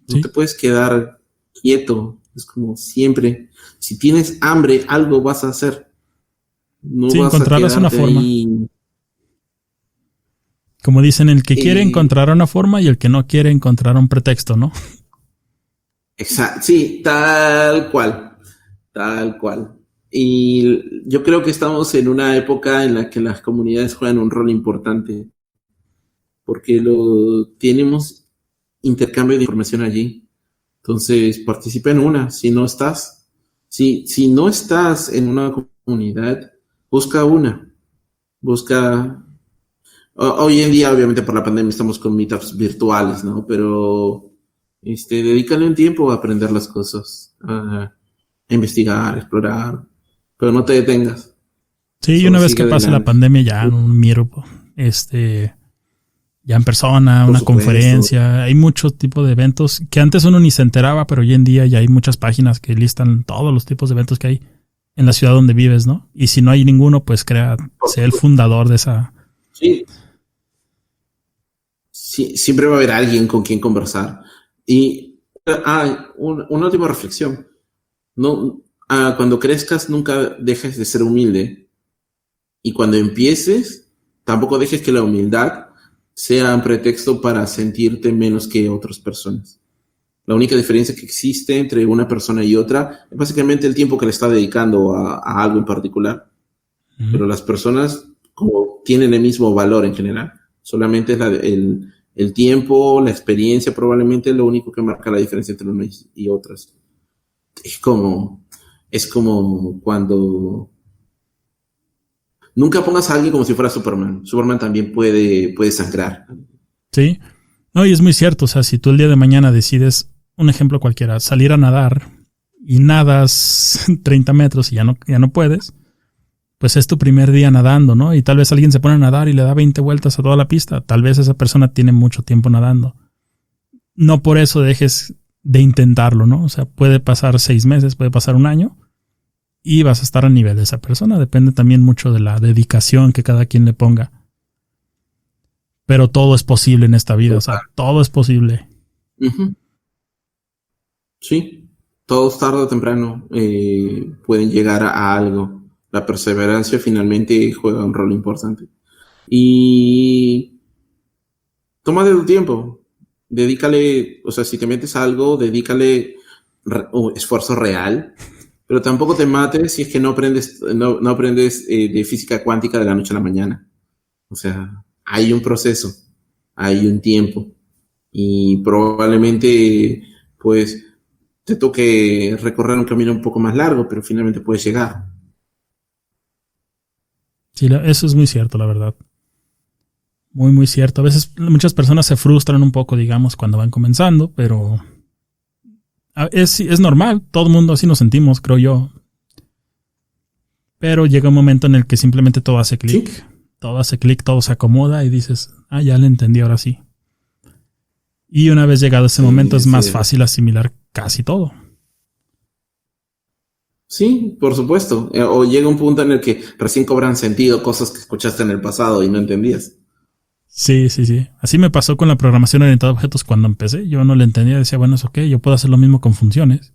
No te puedes quedar quieto. Es como siempre. Si tienes hambre, algo vas a hacer. No vas encontrarás una forma. Ahí. Como dicen, el que quiere encontrará una forma y el que no quiere encontrará un pretexto, ¿no? Exacto. Sí, tal cual. Tal cual. Y yo creo que estamos en una época en la que las comunidades juegan un rol importante. Porque tenemos intercambio de información allí. Entonces, participa en una. Si no estás en una comunidad, busca una. Hoy en día, obviamente, por la pandemia estamos con meetups virtuales, ¿no? Pero dedícale un tiempo a aprender las cosas, a investigar, a explorar, pero no te detengas. Sí, y una vez que pase la pandemia, ya en un meetup, ya en persona, una conferencia, hay muchos tipos de eventos que antes uno ni se enteraba, pero hoy en día ya hay muchas páginas que listan todos los tipos de eventos que hay en la ciudad donde vives, ¿no? Y si no hay ninguno, pues sé el fundador de esa. Sí. Sí, siempre va a haber alguien con quien conversar. Y una última reflexión. Cuando crezcas, nunca dejes de ser humilde. Y cuando empieces, tampoco dejes que la humildad sea un pretexto para sentirte menos que otras personas. La única diferencia que existe entre una persona y otra es básicamente el tiempo que le está dedicando a algo en particular. Uh-huh. Pero las personas como tienen el mismo valor en general. Solamente es el tiempo, la experiencia probablemente es lo único que marca la diferencia entre unas y otras. Es como cuando nunca pongas a alguien como si fuera Superman. Superman también puede sangrar. Sí. No, y es muy cierto. O sea, si tú el día de mañana decides, un ejemplo cualquiera, salir a nadar y nadas 30 metros y ya no puedes, pues es tu primer día nadando, ¿no? Y tal vez alguien se pone a nadar y le da 20 vueltas a toda la pista. Tal vez esa persona tiene mucho tiempo nadando. No por eso dejes de intentarlo, ¿no? O sea, puede pasar 6 meses, puede pasar un año y vas a estar a nivel de esa persona. Depende también mucho de la dedicación que cada quien le ponga. Pero todo es posible en esta vida, o sea, todo es posible. Uh-huh. Sí, todos tarde o temprano pueden llegar a algo. La perseverancia finalmente juega un rol importante. Y tómate tu tiempo. Dedícale, o sea, si te metes a algo, dedícale esfuerzo real. Pero tampoco te mates si es que no aprendes de física cuántica de la noche a la mañana. O sea, hay un proceso, hay un tiempo. Y probablemente, pues, te toque recorrer un camino un poco más largo, pero finalmente puedes llegar. Sí, eso es muy cierto, la verdad. Muy, muy cierto. A veces muchas personas se frustran un poco, digamos, cuando van comenzando, pero es normal. Todo el mundo así nos sentimos, creo yo. Pero llega un momento en el que simplemente todo hace clic. ¿Sí? Todo hace clic, todo se acomoda y dices, ya le entendí, ahora sí. Y una vez llegado ese momento es más fácil asimilar casi todo. Sí, por supuesto. O llega un punto en el que recién cobran sentido cosas que escuchaste en el pasado y no entendías. Sí. Así me pasó con la programación orientada a objetos cuando empecé. Yo no le entendía, decía, bueno, es ok, yo puedo hacer lo mismo con funciones.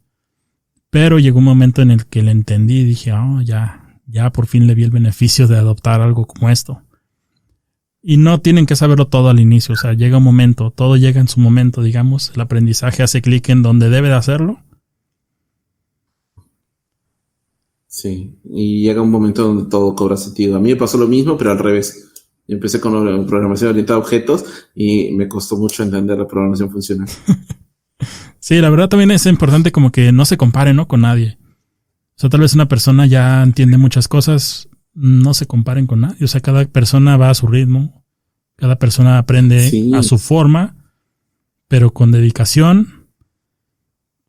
Pero llegó un momento en el que le entendí y dije, ya por fin le vi el beneficio de adoptar algo como esto. Y no tienen que saberlo todo al inicio, o sea, llega un momento, todo llega en su momento, digamos, el aprendizaje hace clic en donde debe de hacerlo. Sí, y llega un momento donde todo cobra sentido. A mí me pasó lo mismo, pero al revés. Yo empecé con la programación orientada a objetos y me costó mucho entender la programación funcional. Sí, la verdad también es importante como que no se compare, ¿no? Con nadie. O sea, tal vez una persona ya entiende muchas cosas, no se comparen con nadie. O sea, cada persona va a su ritmo, cada persona aprende a su forma, pero con dedicación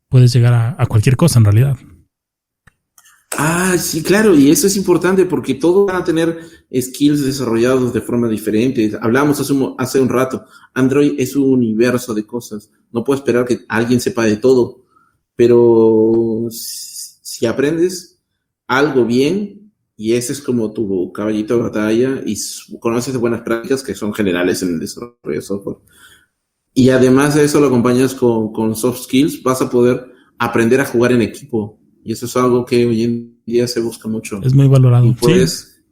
puedes llegar a cualquier cosa en realidad. Sí, claro, y eso es importante porque todos van a tener skills desarrollados de forma diferente. Hablábamos hace un rato, Android es un universo de cosas. No puedo esperar que alguien sepa de todo, pero si aprendes algo bien, y ese es como tu caballito de batalla, y conoces de buenas prácticas que son generales en el desarrollo de software, y además de eso lo acompañas con soft skills, vas a poder aprender a jugar en equipo. Y eso es algo que hoy en día se busca mucho. Es muy valorado. Y pues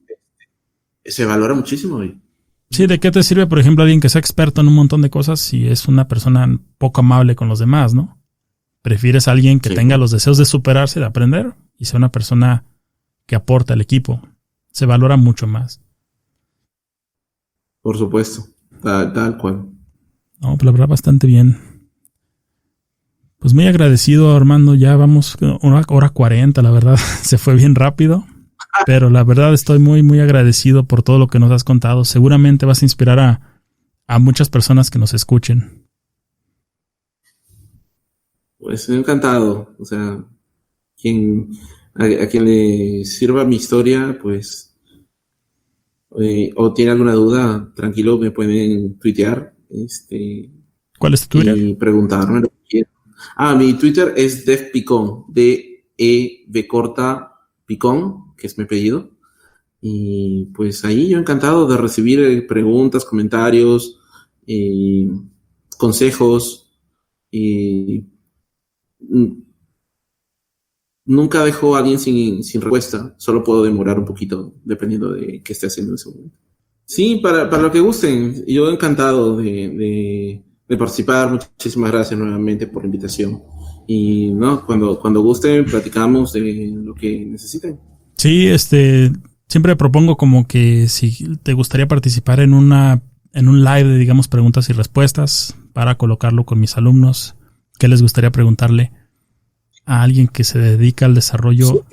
se valora muchísimo hoy. Sí, ¿de qué te sirve, por ejemplo, alguien que sea experto en un montón de cosas si es una persona poco amable con los demás, ¿no? Prefieres a alguien que tenga los deseos de superarse, de aprender, y sea una persona que aporta al equipo. Se valora mucho más. Por supuesto, tal cual. No, pues la verdad, bastante bien. Pues muy agradecido, Armando. Ya vamos una hora 40, la verdad. Se fue bien rápido. Pero la verdad estoy muy, muy agradecido por todo lo que nos has contado. Seguramente vas a inspirar a muchas personas que nos escuchen. Pues encantado. O sea, a quien le sirva mi historia, pues, o tiene alguna duda, tranquilo, me pueden tuitear. ¿Cuál es tu Twitter? Y preguntarme lo que quieran. Mi Twitter es devpicon, D-E-V corta Picón, que es mi apellido. Y pues ahí yo encantado de recibir preguntas, comentarios, consejos. Y nunca dejo a alguien sin respuesta. Solo puedo demorar un poquito dependiendo de qué esté haciendo en ese momento. Sí, para lo que gusten. Yo encantado de participar. Muchísimas gracias nuevamente por la invitación. Y no, cuando gusten, platicamos de lo que necesiten. Sí, siempre propongo como que si te gustaría participar en un live de, digamos, preguntas y respuestas para colocarlo con mis alumnos, ¿qué les gustaría preguntarle a alguien que se dedica al desarrollo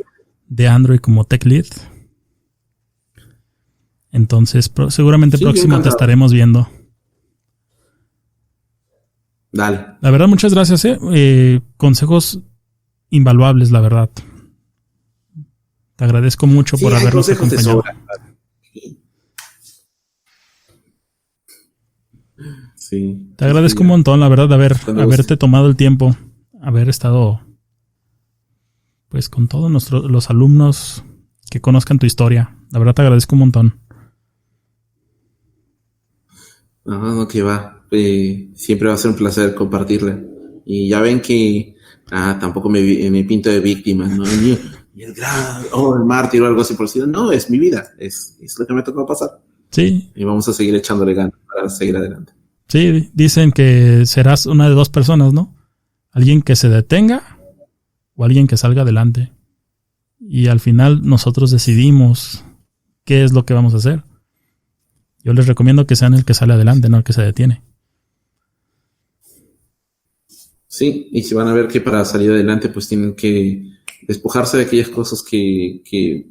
de Android como Tech Lead? Entonces, seguramente próximo te estaremos viendo. Dale. La verdad, muchas gracias. Consejos invaluables, la verdad. Te agradezco mucho por habernos acompañado. Sí. Te agradezco un montón, la verdad, de haberte tomado el tiempo, haber estado pues con todos los alumnos que conozcan tu historia. La verdad, te agradezco un montón. No, que va. Siempre va a ser un placer compartirla. Y ya ven que tampoco me pinto de víctima, ¿no? Ni el mártir o algo así por decir. No, es mi vida. Es lo que me tocó pasar. Sí. Y vamos a seguir echándole ganas para seguir adelante. Sí, dicen que serás una de dos personas, ¿no? Alguien que se detenga o alguien que salga adelante. Y al final nosotros decidimos qué es lo que vamos a hacer. Yo les recomiendo que sean el que sale adelante, no el que se detiene. Sí, y si van a ver que para salir adelante pues tienen que despojarse de aquellas cosas que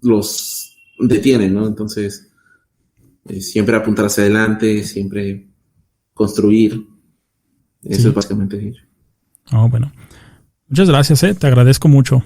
los detienen, ¿no? Entonces, siempre apuntar hacia adelante, siempre construir. Eso es básicamente ello. Bueno. Muchas gracias, te agradezco mucho.